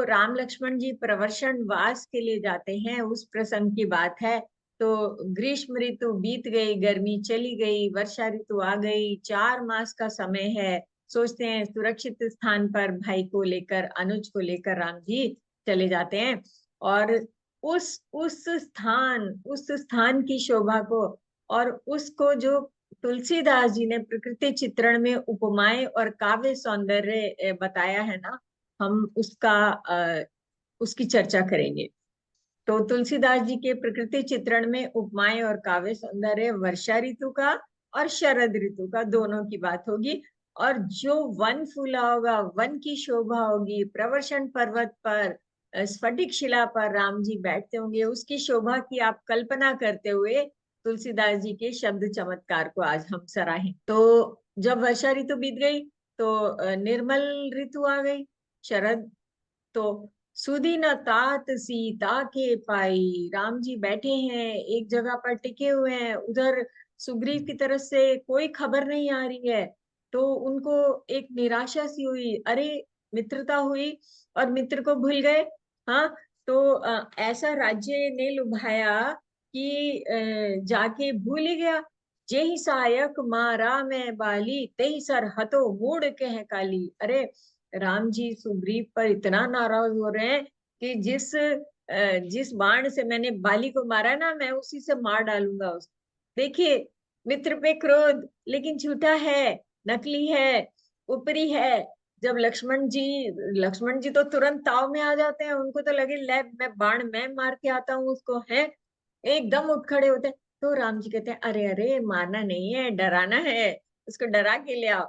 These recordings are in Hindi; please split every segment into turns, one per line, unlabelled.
राम लक्ष्मण जी प्रवर्षण वास के लिए जाते हैं, उस प्रसंग की बात है। तो ग्रीष्म ऋतु बीत गई, गर्मी चली गई, वर्षा ऋतु आ गई, 4 मास का समय है। सोचते हैं सुरक्षित स्थान पर भाई को लेकर, अनुज को लेकर राम जी चले जाते हैं। और उस स्थान की शोभा को और उसको जो तुलसीदास जी ने प्रकृति चित्रण में उपमाएं और काव्य सौंदर्य बताया है ना, हम उसकी चर्चा करेंगे। तो तुलसीदास जी के प्रकृति चित्रण में उपमाएं और काव्य सौंदर्य वर्षा ऋतु का और शरद ऋतु का, दोनों की बात होगी। और जो वन फूला होगा, वन की शोभा होगी, प्रवर्षण पर्वत पर स्फटिक शिला पर राम जी बैठते होंगे, उसकी शोभा की आप कल्पना करते हुए तुलसीदास जी के शब्द चमत्कार को आज हम सराहें। तो जब वर्षा ऋतु बीत गई तो निर्मल ऋतु आ गई, शरद। तो सुधी न तात सीता के पाई, राम जी बैठे हैं एक जगह पर टिके हुए हैं, उधर सुग्रीव की तरफ से कोई खबर नहीं आ रही है। तो उनको एक निराशा सी हुई, अरे मित्रता हुई और मित्र को भूल गए। हाँ, तो ऐसा राज्य ने लुभाया कि जाके भूल ही गया। जेहि सहायक मारा मैं बाली, तेहि सर हतो मूड कह काली। अरे राम जी सुग्रीव पर इतना नाराज हो रहे हैं कि जिस बाण से मैंने बाली को मारा ना, मैं उसी से मार डालूंगा उसको। देखिए, मित्र पे क्रोध, लेकिन झूठा है, नकली है, ऊपरी है। जब लक्ष्मण जी तो तुरंत ताव में आ जाते हैं, उनको तो लगे ले मैं मार के आता हूँ उसको, है एकदम उठ खड़े होते हैं। तो राम जी कहते हैं अरे अरे, मारना नहीं है, डराना है, उसको डरा के ले आओ।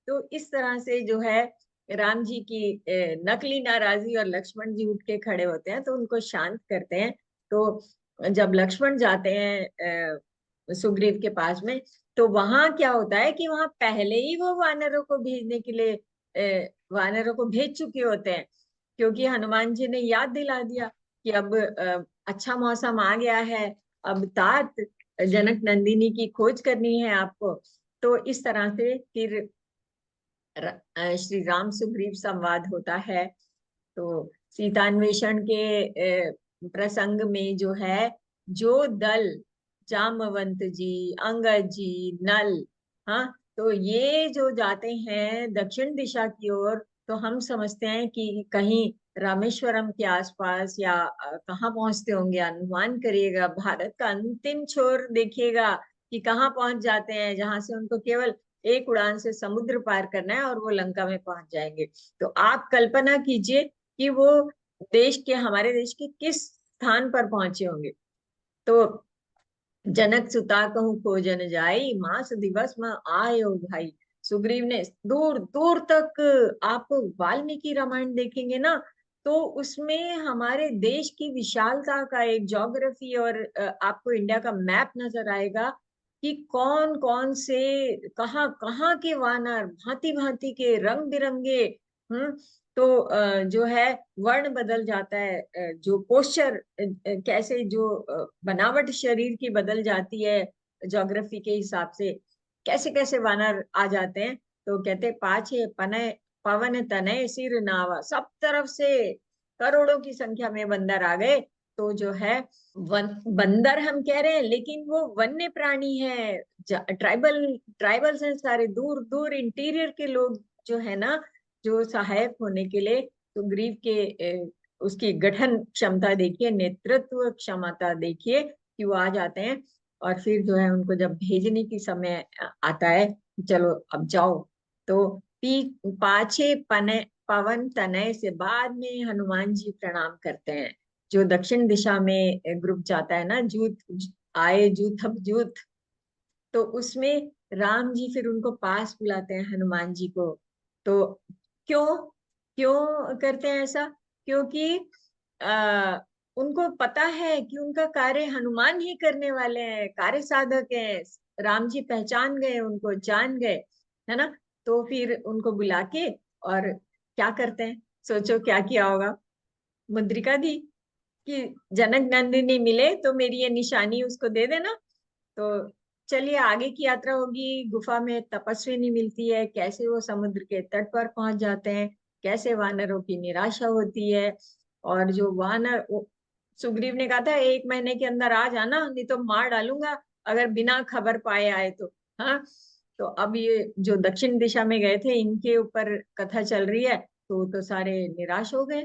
तो इस तरह से जो है राम जी की नकली नाराजगी, और लक्ष्मण जी उठ के खड़े होते हैं तो उनको शांत करते हैं। तो जब लक्ष्मण जाते हैं सुग्रीव के पास में, तो वहां क्या होता है कि वहां पहले ही वो वानरों को भेजने के लिए वानरों को भेज चुके होते हैं, क्योंकि हनुमान जी ने याद दिला दिया कि अब अच्छा मौसम आ गया है, अब तात जनक नंदिनी की खोज करनी है आपको। तो इस तरह से फिर श्री राम सुग्रीव संवाद होता है। तो सीतान्वेषण के प्रसंग में जो है, जो दल जामवंत जी, अंगद जी, नल, हाँ, तो ये जो जाते हैं दक्षिण दिशा की ओर, तो हम समझते हैं कि कहीं रामेश्वरम के आसपास या कहाँ पहुंचते होंगे। अनुमान करिएगा, भारत का अंतिम छोर देखिएगा कि कहाँ पहुंच जाते हैं, जहां से उनको केवल एक उड़ान से समुद्र पार करना है और वो लंका में पहुंच जाएंगे। तो आप कल्पना कीजिए कि वो हमारे देश के किस स्थान पर पहुंचे होंगे। तो जनक सुता कहूँ खोजन जाई, मास दिवस में आयो भाई। सुग्रीव ने दूर दूर तक, आप वाल्मीकि रामायण देखेंगे ना, तो उसमें हमारे देश की विशालता का एक ज्योग्राफी और आपको इंडिया का मैप नजर आएगा कि कौन कौन से, कहाँ कहाँ के वानर, भांति भांति के, रंग बिरंगे। तो जो है वर्ण बदल जाता है, जो पोस्चर, कैसे जो बनावट शरीर की बदल जाती है ज्योग्राफी के हिसाब से, कैसे कैसे वानर आ जाते हैं। तो कहते पाछे पने पवन तनय सिर नावा, सब तरफ से करोड़ों की संख्या में बंदर आ गए। तो जो है बंदर हम कह रहे हैं, लेकिन वो वन्य प्राणी है, ट्राइबल ट्राइबल्स हैं सारे, दूर दूर इंटीरियर के लोग जो है ना, जो सहायक होने के लिए सुग्रीव के उसकी गठन क्षमता देखिए, नेतृत्व क्षमता देखिए कि वो आ जाते हैं। और फिर जो है उनको जब भेजने की समय आता है, चलो अब जाओ, तो पी पाछे पने पवन तनय से बाद में हनुमान जी प्रणाम करते हैं। जो दक्षिण दिशा में ग्रुप जाता है ना, जूत आए जूथ अब जूथ, तो उसमें राम जी फिर उनको पास बुलाते हैं हनुमान जी को। तो क्यों क्यों करते हैं ऐसा? क्योंकि आ, उनको पता है कि उनका कार्य हनुमान ही करने वाले हैं, कार्य साधक हैं। राम जी पहचान गए, उनको जान गए, है ना। तो फिर उनको बुला के और क्या करते हैं, सोचो क्या किया होगा। मुद्रिका दी कि जनक नंदिनी मिले तो मेरी ये निशानी उसको दे देना। तो चलिए आगे की यात्रा होगी। गुफा में तपस्विनी मिलती है, कैसे वो समुद्र के तट पर पहुंच जाते हैं। कैसे वानरों की निराशा होती है। और जो वानर, सुग्रीव ने कहा था 1 महीने के अंदर आ जाना, नहीं तो मार डालूंगा अगर बिना खबर पाए आए तो। हाँ, तो अब ये जो दक्षिण दिशा में गए थे इनके ऊपर कथा चल रही है, तो सारे निराश हो गए।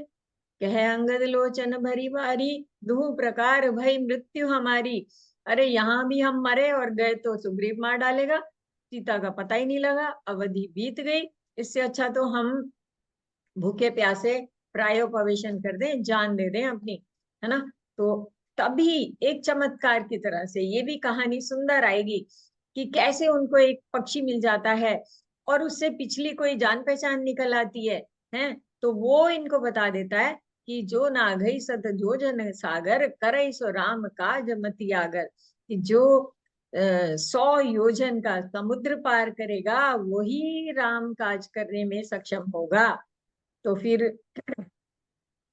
कहे अंगद लोचन भरी बारी, दुहु प्रकार भई मृत्यु हमारी। अरे यहाँ भी हम मरे और गए तो सुग्रीव मार डालेगा, सीता का पता ही नहीं लगा, अवधि बीत गई। इससे अच्छा तो हम भूखे प्यासे प्रायोपवेशन कर दें, जान दे दें अपनी, है ना। तो तभी एक चमत्कार की तरह से ये भी कहानी सुंदर आएगी कि कैसे उनको एक पक्षी मिल जाता है और उससे पिछली कोई जान पहचान निकल आती है। तो वो इनको बता देता है कि जो नाघई सत जो जन सागर, करई सो राम काज मति आगर। कि जो 100 योजन का समुद्र पार करेगा वही राम काज करने में सक्षम होगा। तो फिर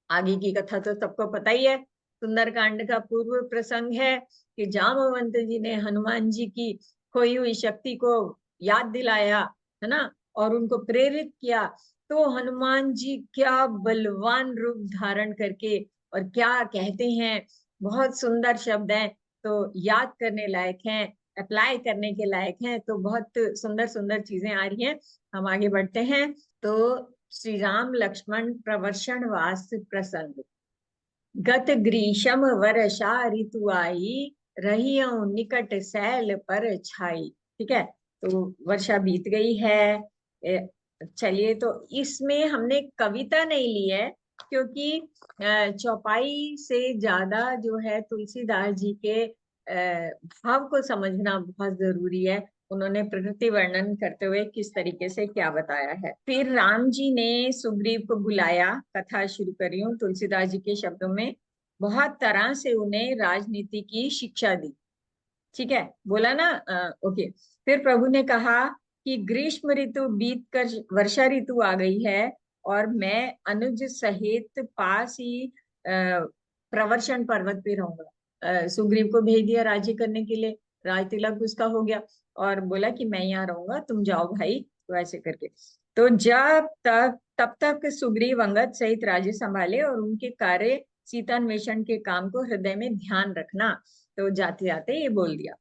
आगे की कथा तो सबको पता ही है। सुंदरकांड का पूर्व प्रसंग है कि जामवंत जी ने हनुमान जी की खोई हुई शक्ति को याद दिलाया, है ना, और उनको प्रेरित किया। तो हनुमान जी क्या बलवान रूप धारण करके और क्या कहते हैं, बहुत सुंदर शब्द हैं, तो याद करने लायक हैं, अप्लाई करने के लायक हैं। तो बहुत सुंदर सुंदर चीजें आ रही हैं। हम आगे बढ़ते हैं। तो श्री राम लक्ष्मण प्रवर्षण वास प्रसंग। गत ग्रीष्म वर्षा ऋतु आई, रहियो निकट सैल पर छाई। ठीक है, तो वर्षा बीत गई है। चलिए, तो इसमें हमने कविता नहीं ली है क्योंकि चौपाई से ज्यादा जो है तुलसीदास जी के भाव को समझना बहुत जरूरी है। उन्होंने प्रकृति वर्णन करते हुए किस तरीके से क्या बताया है। फिर राम जी ने सुग्रीव को बुलाया, कथा शुरू करी हूँ तुलसीदास जी के शब्दों में। बहुत तरह से उन्हें राजनीति की शिक्षा दी। ठीक है, बोला ना। ओके। फिर प्रभु ने कहा कि ग्रीष्म ऋतु बीत कर वर्षा ऋतु आ गई है और मैं अनुज सहित पास ही प्रवर्षण पर्वत पे रहूंगा। सुग्रीव को भेज दिया राज्य करने के लिए, राज तिलक उसका हो गया और बोला कि मैं यहाँ रहूंगा, तुम जाओ भाई। तो ऐसे करके, तो जब तक तब तक सुग्रीव अंगद सहित राज्य संभाले और उनके कार्य सीतान्वेषण के काम को हृदय में ध्यान रखना। तो जाते जाते ये बोल दिया।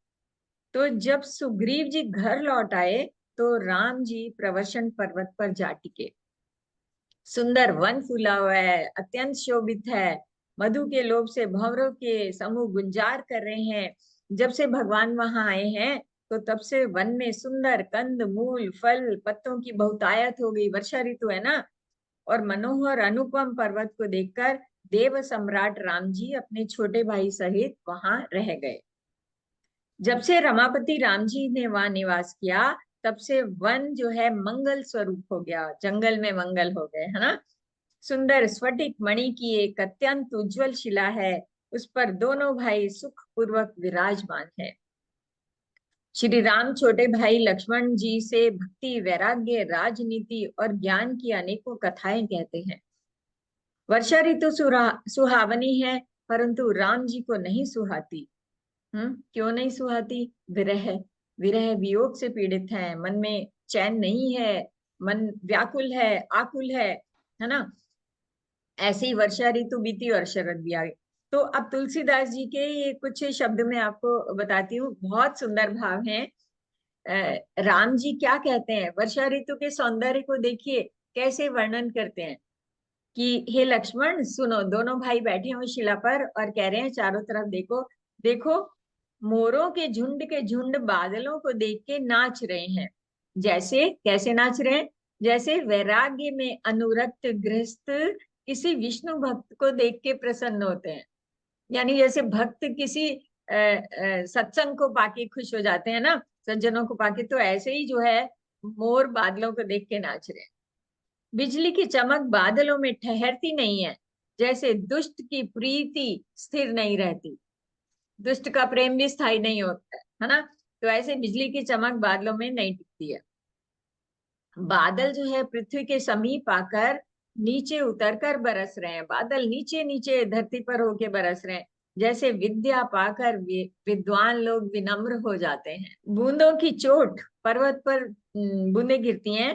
तो जब सुग्रीव जी घर लौट आए तो राम जी प्रवर्षण पर्वत पर जा टिके। सुंदर वन फूला हुआ है, अत्यंत शोभित है, मधु के लोभ से भंवरों के समूह गुंजार कर रहे हैं। जब से भगवान वहां आए हैं तो तब से वन में सुंदर कंद मूल फल पत्तों की बहुतायत हो गई। वर्षा ऋतु है ना। और मनोहर अनुपम पर्वत को देखकर देव सम्राट राम जी अपने छोटे भाई सहित वहां रह गए। जब से रमापति राम जी ने वहां निवास किया तब से वन जो है मंगल स्वरूप हो गया, जंगल में मंगल हो गए, है ना। सुंदर स्फटिक मणि की एक अत्यंत उज्जवल शिला है, उस पर दोनों भाई सुख पूर्वक विराजमान है। श्री राम छोटे भाई लक्ष्मण जी से भक्ति वैराग्य राजनीति और ज्ञान की अनेकों कथाएं कहते हैं। वर्षा ऋतु सुहावनी है परंतु राम जी को नहीं सुहाती। क्यों नहीं सुहाती? विरह, विरह वियोग से पीड़ित है, मन में चैन नहीं है, मन व्याकुल है, आकुल है ना। ऐसी वर्षा ऋतु बीती और शरद भी आ गई। तो अब तुलसीदास जी के ये कुछ शब्द मैं आपको बताती हूँ, बहुत सुंदर भाव हैं। राम जी क्या कहते हैं, वर्षा ऋतु के सौंदर्य को देखिए कैसे वर्णन करते हैं कि हे लक्ष्मण सुनो, दोनों भाई बैठे हुए शिला पर और कह रहे हैं चारों तरफ देखो, देखो मोरों के झुंड बादलों को देख के नाच रहे हैं। जैसे कैसे नाच रहे हैं? जैसे वैराग्य में अनुरक्त गृहस्थ किसी विष्णु भक्त को देख के प्रसन्न होते हैं। यानी जैसे भक्त किसी सत्संग को पाके खुश हो जाते हैं ना, सज्जनों को पाके, तो ऐसे ही जो है मोर बादलों को देख के नाच रहे हैं। बिजली की चमक बादलों में ठहरती नहीं है, जैसे दुष्ट की प्रीति स्थिर नहीं रहती, दुष्ट का प्रेम भी स्थायी नहीं होता है ना। तो ऐसे बिजली की चमक बादलों में नहीं टिकती है। बादल जो है पृथ्वी के समीप आकर नीचे उतरकर बरस रहे हैं, बादल नीचे नीचे धरती पर होके बरस रहे हैं। जैसे विद्या पाकर विद्वान लोग विनम्र हो जाते हैं। बूंदों की चोट पर्वत पर बूंदे गिरती हैं,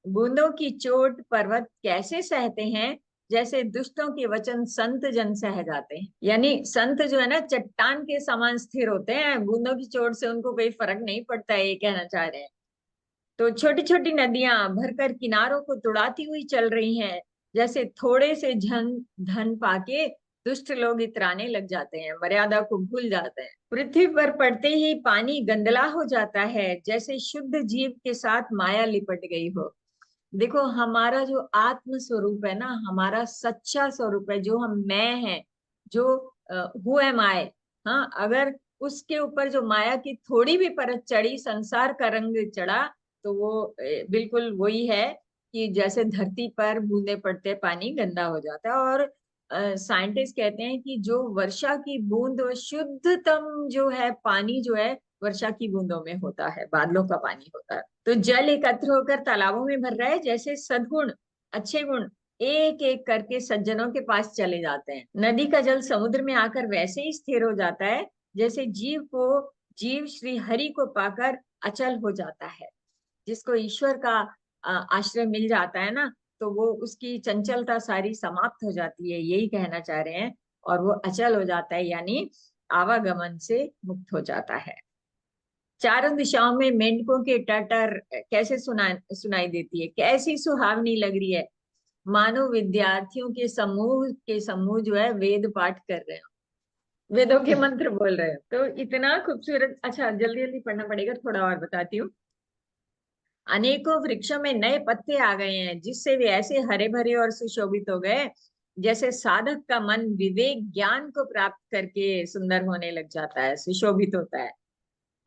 बूंदों की चोट पर्वत कैसे सहते हैं, जैसे दुष्टों के वचन संत जन सह जाते हैं। यानी संत जो है ना चट्टान के समान स्थिर होते हैं, बूंदों की चोट से उनको कोई फर्क नहीं पड़ता है, ये कहना चाह रहे हैं। तो छोटी छोटी नदियां भरकर किनारों को तुड़ाती हुई चल रही हैं, जैसे थोड़े से धन धन पाके दुष्ट लोग इतराने लग जाते हैं, मर्यादा को भूल जाते हैं। पृथ्वी पर पड़ते ही पानी गंदला हो जाता है, जैसे शुद्ध जीव के साथ माया लिपट गई हो। देखो हमारा जो आत्म स्वरूप है ना, हमारा सच्चा स्वरूप है, जो हम मैं हैं, जो हु एम आई, हाँ, अगर उसके ऊपर जो माया की थोड़ी भी परत चढ़ी, संसार का रंग चढ़ा, तो वो बिल्कुल वही है कि जैसे धरती पर बूंदे पड़ते पानी गंदा हो जाता है। और साइंटिस्ट कहते हैं कि जो वर्षा की बूंद, शुद्धतम जो है पानी जो है वर्षा की बूंदों में होता है, बादलों का पानी होता है। तो जल एकत्र होकर तालाबों में भर रहा है, जैसे सद्गुण, अच्छे गुण एक एक करके सज्जनों के पास चले जाते हैं। नदी का जल समुद्र में आकर वैसे ही स्थिर हो जाता है, जैसे जीव श्री हरि को पाकर अचल हो जाता है। जिसको ईश्वर का आश्रय मिल जाता है ना, तो वो उसकी चंचलता सारी समाप्त हो जाती है, यही कहना चाह रहे हैं। और वो अचल हो जाता है, यानी आवागमन से मुक्त हो जाता है। चारों दिशाओं में मेंढकों के टटर कैसे सुनाई देती है, कैसी सुहावनी लग रही है, मानो विद्यार्थियों के समूह जो है वेद पाठ कर रहे हो, वेदों के मंत्र बोल रहे हो। तो इतना खूबसूरत। अच्छा, जल्दी जल्दी पढ़ना पड़ेगा, थोड़ा और बताती हूँ। अनेकों वृक्षों में नए पत्ते आ गए हैं, जिससे वे ऐसे हरे भरे और सुशोभित हो गए, जैसे साधक का मन विवेक ज्ञान को प्राप्त करके सुंदर होने लग जाता है, सुशोभित होता है।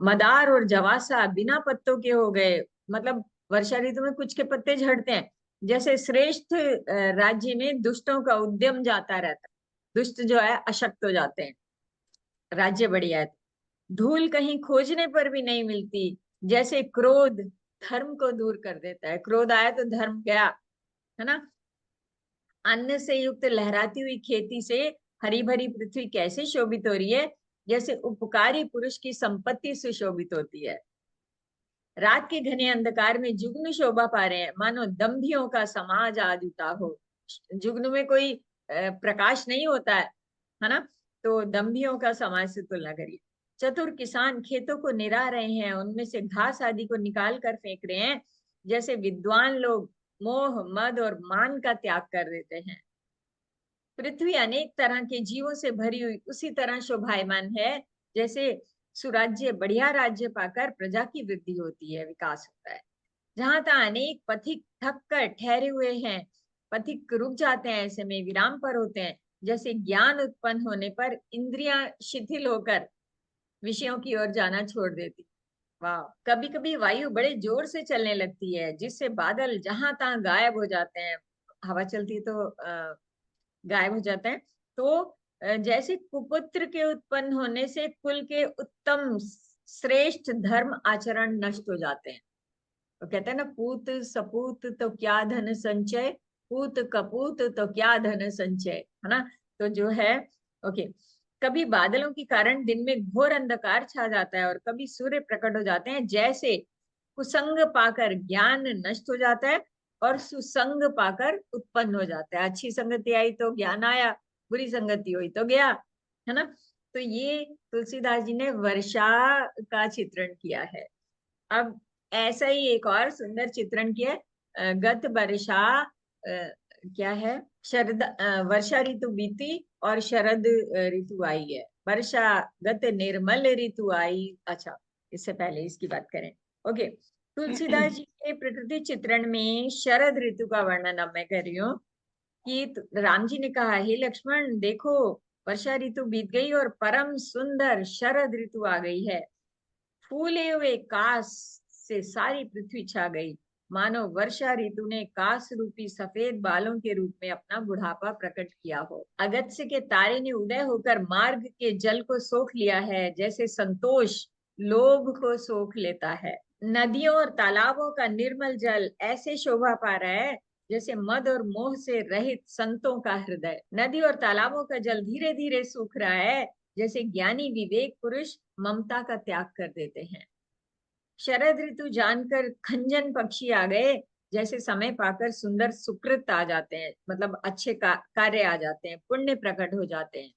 मदार और जवासा बिना पत्तों के हो गए, मतलब वर्षा ऋतु में कुछ के पत्ते झड़ते हैं। जैसे श्रेष्ठ राज्य में दुष्टों का उद्यम जाता रहता है, दुष्ट जो है अशक्त हो जाते हैं, राज्य बढ़िया है। धूल कहीं खोजने पर भी नहीं मिलती, जैसे क्रोध धर्म को दूर कर देता है, क्रोध आया तो धर्म गया, है ना। अन्न से युक्त लहराती हुई खेती से हरी भरी पृथ्वी कैसे शोभित हो रही है, जैसे उपकारी पुरुष की संपत्ति सुशोभित होती है। रात के घने अंधकार में जुगनू शोभा पा रहे हैं, मानो दंभियों का समाज आज उठा हो। जुगनू में कोई प्रकाश नहीं होता है ना, तो दंभियों का समाज से तुलना करिए। चतुर किसान खेतों को निरा रहे हैं, उनमें से घास आदि को निकाल कर फेंक रहे हैं, जैसे विद्वान लोग मोह मद और मान का त्याग कर देते हैं। पृथ्वी अनेक तरह के जीवों से भरी हुई उसी तरह शोभायमान है, जैसे सुराज्य बढ़िया राज्य पाकर प्रजा की वृद्धि होती है, विकास होता है। जहां तक अनेक पथिक थक कर ठहरे हुए हैं, पथिक रुक जाते हैं, ऐसे में विराम पर होते हैं, जैसे ज्ञान उत्पन्न होने पर इंद्रियां शिथिल होकर विषयों की ओर जाना छोड़ देती। वाह। कभी कभी वायु बड़े जोर से चलने लगती है, जिससे बादल जहां तहां गायब हो जाते हैं, हवा चलती है तो गायब हो जाते हैं। तो जैसे कुपुत्र के उत्पन्न होने से कुल के उत्तम श्रेष्ठ धर्म आचरण नष्ट हो जाते हैं। तो कहते हैं ना, पूत सपूत तो क्या धन संचय, पूत कपूत तो क्या धन संचय, है ना। तो जो है, ओके, कभी बादलों के कारण दिन में घोर अंधकार छा जाता है, और कभी सूर्य प्रकट हो जाते हैं, जैसे कुसंग पाकर ज्ञान नष्ट हो जाता है और सुसंग पाकर उत्पन्न हो जाता है। अच्छी संगति आई तो ज्ञान आया, बुरी संगति हुई तो गया, है ना। तो ये तुलसीदास जी ने वर्षा का चित्रण किया है। अब ऐसा ही एक और सुंदर चित्रण किया है, गत वर्षा, क्या है, वर्षा ऋतु बीती और शरद ऋतु आई है, वर्षा गत निर्मल ऋतु आई। अच्छा, इससे पहले इसकी बात करें। ओके, तुलसीदास जी के प्रकृति चित्रण में शरद ऋतु का वर्णन अब मैं कर रही हूँ कि राम जी ने कहा, हे लक्ष्मण देखो, वर्षा ऋतु बीत गई और परम सुंदर शरद ऋतु आ गई है। फूले हुए कास से सारी पृथ्वी छा गई, मानो वर्षा ऋतु ने कास रूपी सफेद बालों के रूप में अपना बुढ़ापा प्रकट किया हो। अगत्य के तारे ने उदय होकर मार्ग के जल को सोख लिया है, जैसे संतोष लोभ को सोख लेता है। नदियों और तालाबों का निर्मल जल ऐसे शोभा पा रहा है, जैसे मद और मोह से रहित संतों का हृदय। नदी और तालाबों का जल धीरे धीरे सूख रहा है, जैसे ज्ञानी विवेक पुरुष ममता का त्याग कर देते हैं। शरद ऋतु जानकर खंजन पक्षी आ गए, जैसे समय पाकर सुंदर सुकृत आ जाते हैं, मतलब अच्छे कार्य आ जाते हैं, पुण्य प्रकट हो जाते हैं।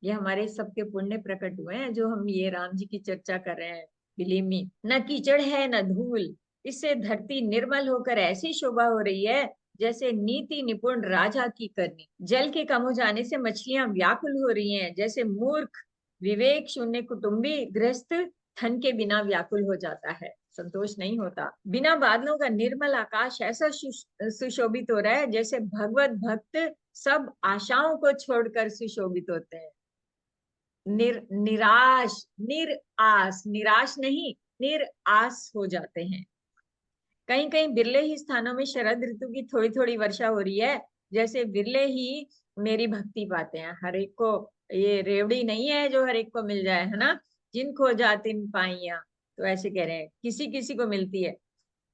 ये हमारे सबके पुण्य प्रकट हुए हैं जो हम ये राम जी की चर्चा कर रहे हैं। बिलीव मी, न कीचड़ है न धूल, इससे धरती निर्मल होकर ऐसी शोभा हो रही है जैसे नीति निपुण राजा की करनी। जल के कम हो जाने से मछलियां व्याकुल हो रही हैं, जैसे मूर्ख विवेक शून्य कुटुंबी गृहस्थ धन के बिना व्याकुल हो जाता है, संतोष नहीं होता। बिना बादलों का निर्मल आकाश ऐसा सुशोभित हो रहा है जैसे भगवत भक्त सब आशाओं को छोड़कर सुशोभित होते हैं। निराश, निराश, निराश नहीं, निराश हो जाते हैं। कहीं कहीं बिरले ही स्थानों में शरद ऋतु की थोड़ी थोड़ी वर्षा हो रही है, जैसे बिरले ही मेरी भक्ति पाते हैं। हर एक को ये रेवड़ी नहीं है जो हर एक को मिल जाए, है ना। जिन खो जातिन पाइया, तो ऐसे कह रहे हैं, किसी किसी को मिलती है।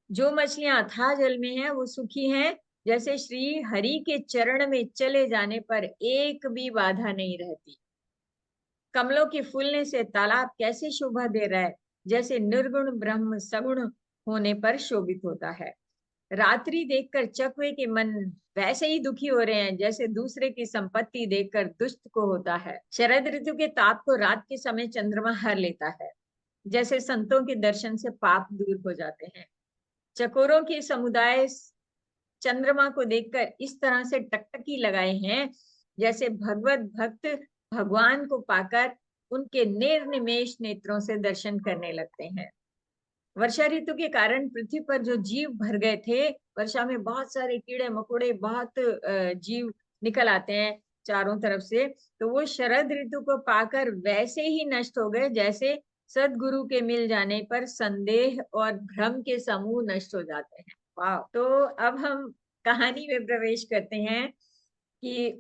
जो मछलियां अथाह जल में है वो सुखी हैं, जैसे श्री हरि के चरण में चले जाने पर एक भी बाधा नहीं रहती। कमलों के फूलने से तालाब कैसे शोभा दे रहा है, जैसे निर्गुण ब्रह्म सगुण होने पर शोभित होता है। रात्रि देखकर चकवे के मन वैसे ही दुखी हो रहे हैं जैसे दूसरे की संपत्ति देखकर दुष्ट को होता है। शरद ऋतु के ताप को रात के समय चंद्रमा हर लेता है, जैसे संतों के दर्शन से पाप दूर हो जाते हैं। चकोरों के समुदाय चंद्रमा को देखकर इस तरह से टकटकी लगाए हैं जैसे भगवत भक्त भगवान को पाकर उनके निर्निमेष नेत्रों से दर्शन करने लगते हैं। वर्षा ऋतु के कारण पृथ्वी पर जो जीव भर गए थे, वर्षा में बहुत सारे कीड़े मकोड़े, बहुत जीव निकल आते हैं चारों तरफ से, तो वो शरद ऋतु को पाकर वैसे ही नष्ट हो गए जैसे सदगुरु के मिल जाने पर संदेह और भ्रम के समूह नष्ट हो जाते हैं। वाह। तो अब हम कहानी में प्रवेश करते हैं कि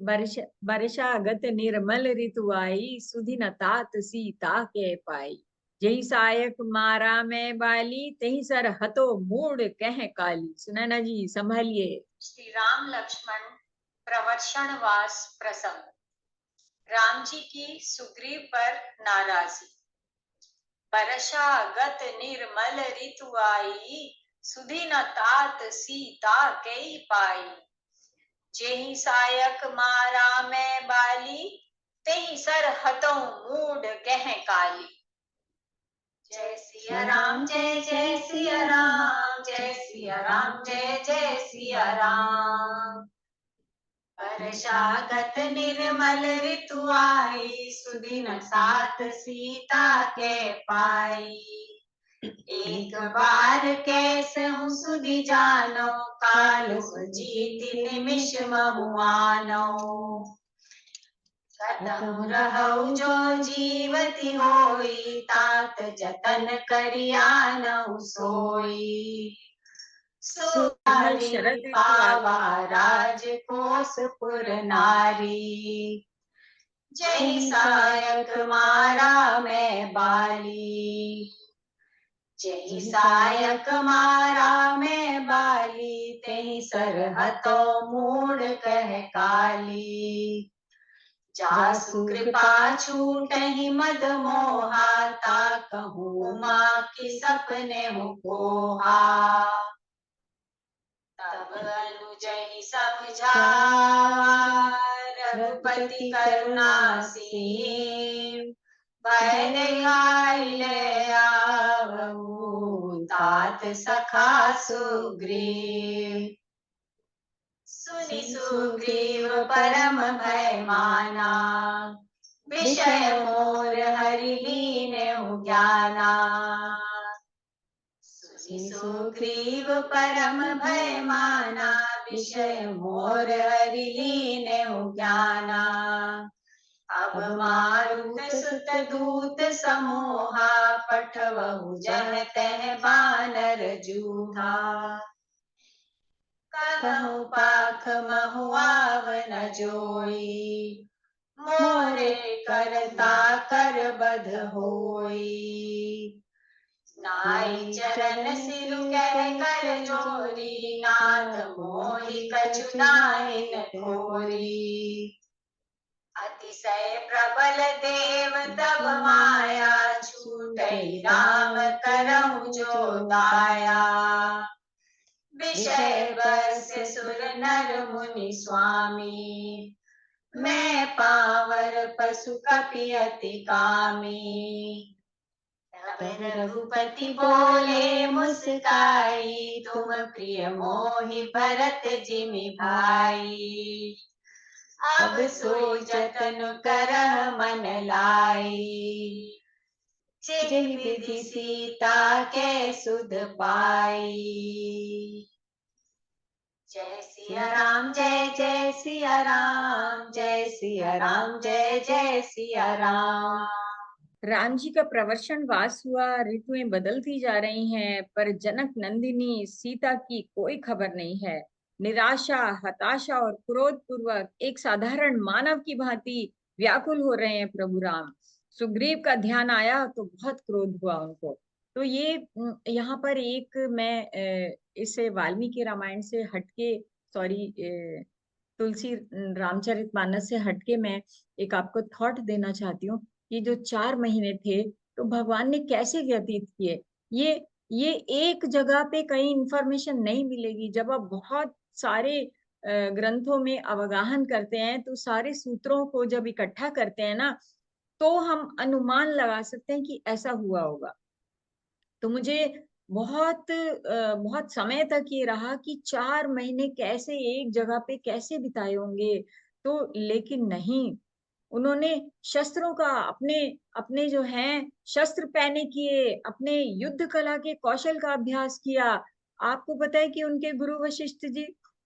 वर्षागत निर्मल ऋतु आई, सुधि तात सीता के पाई। जही सायक मारा मैं बाली, तही सर हतो मूड कह काली। सुनैना जी संभालिए।
श्री राम लक्ष्मण प्रवर्षणवास प्रसंग। राम जी की सुग्रीव पर नाराजी। वर्षागत निर्मल ऋतु आई, सुधि न तात सीता कई पाई। जेहि सायक मारा मैं बाली, तेहि सर हतौ मूड कह काली। जय सिया राम, जय जय सिया राम, जय सिया राम, जय जय सिया राम। वर्षागत निर्मल ऋतु आई, सुधि न साथ सीता के पाई। एक बार कैसे हूँ सुधि जानो, कालु जीति निमिष महुआनो। कतहु रहु जो जीवति होई, तात जतन करियानहु सोई।
शरद ऋतु
पावा राजकोसपुर नारी, जय सायक मारा मैं बाली। जय सायक मारा मैं बाली, तेहि सरहतो मूड कह काली। जासु कृपा छूटहि मद मोहा, ताकहु माँ की सपने मुकोहा। तब अनुजहि समझावा, रघुपति करुणा सीम। भय देखाई ले आवहु, तात सखा सुग्रीव। सुनि सुग्रीव परम भय माना, विषय मोर हरि लीन्हु ज्ञाना। सुग्रीव परम भय माना, विषय मोर हरि लीन्हु ज्ञाना। अब मारुत सुत दूत समूहा, पठवहु जह तह बानर जूहा। कहूँ पाख महुआव न जोई, मोरे करता कर बध होई। नाई चरण सिरु कह कर जोरी, नाथ मोहि कछु नाहि न थोरी। अतिशय प्रबल देव तब माया, छूटहि राम करहु जो दाया। विषय बस सुर नर मुनि स्वामी, मैं पावर पशु कपि अति कामी। तब रघुपति बोले मुस्काई, तुम प्रिय मोहि भरत जिमि भाई। अब सोई जतन करह मन लाई, जेहि विधि सीता के सुध पाई। जय सिया राम, जय जय सिया राम, जय सिया राम, जय जय सिया राम।
राम जी का प्रवर्षण वास हुआ, ऋतुएं बदलती जा रही हैं, पर जनक नंदिनी सीता की कोई खबर नहीं है। निराशा, हताशा और क्रोध पूर्वक एक साधारण मानव की भांति व्याकुल हो रहे हैं प्रभु राम। सुग्रीव का ध्यान आया तो बहुत क्रोध हुआ उनको। तो ये यहाँ पर एक मैं इसे वाल्मीकि रामायण से हटके, सॉरी, तुलसी रामचरितमानस से हटके मैं एक आपको थॉट देना चाहती हूँ कि जो 4 महीने थे तो भगवान ने कैसे व्यतीत किए। ये ये एक जगह पे कहीं इंफॉर्मेशन नहीं मिलेगी। जब आप बहुत सारे ग्रंथों में अवगाहन करते हैं तो सारे सूत्रों को जब इकट्ठा करते हैं ना, तो हम अनुमान लगा सकते हैं कि ऐसा हुआ होगा। तो मुझे बहुत समय तक ये रहा कि 4 महीने कैसे एक जगह पे कैसे बिताए होंगे। तो लेकिन नहीं, उन्होंने शस्त्रों का अपने अपने जो हैं शस्त्र पहने किए, अपने युद्ध कला के कौशल का अभ्यास किया। आपको पता है कि उनके गुरु वशिष्ठ जी,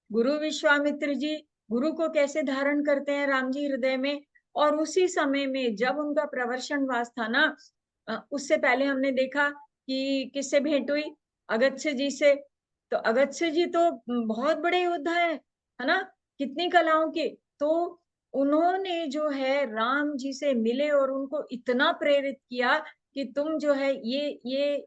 गुरु विश्वामित्र जी गुरु को कैसे धारण करते हैं राम जी हृदय में। और उसी समय में जब उनका प्रवर्षण वास था ना, उससे पहले हमने देखा कि किससे भेंट हुई, अगस्त्य जी से। तो अगस्त्य जी तो बहुत बड़े योद्धा है ना, कितनी कलाओं के। तो उन्होंने जो है राम जी से मिले और उनको इतना प्रेरित किया कि तुम जो है ये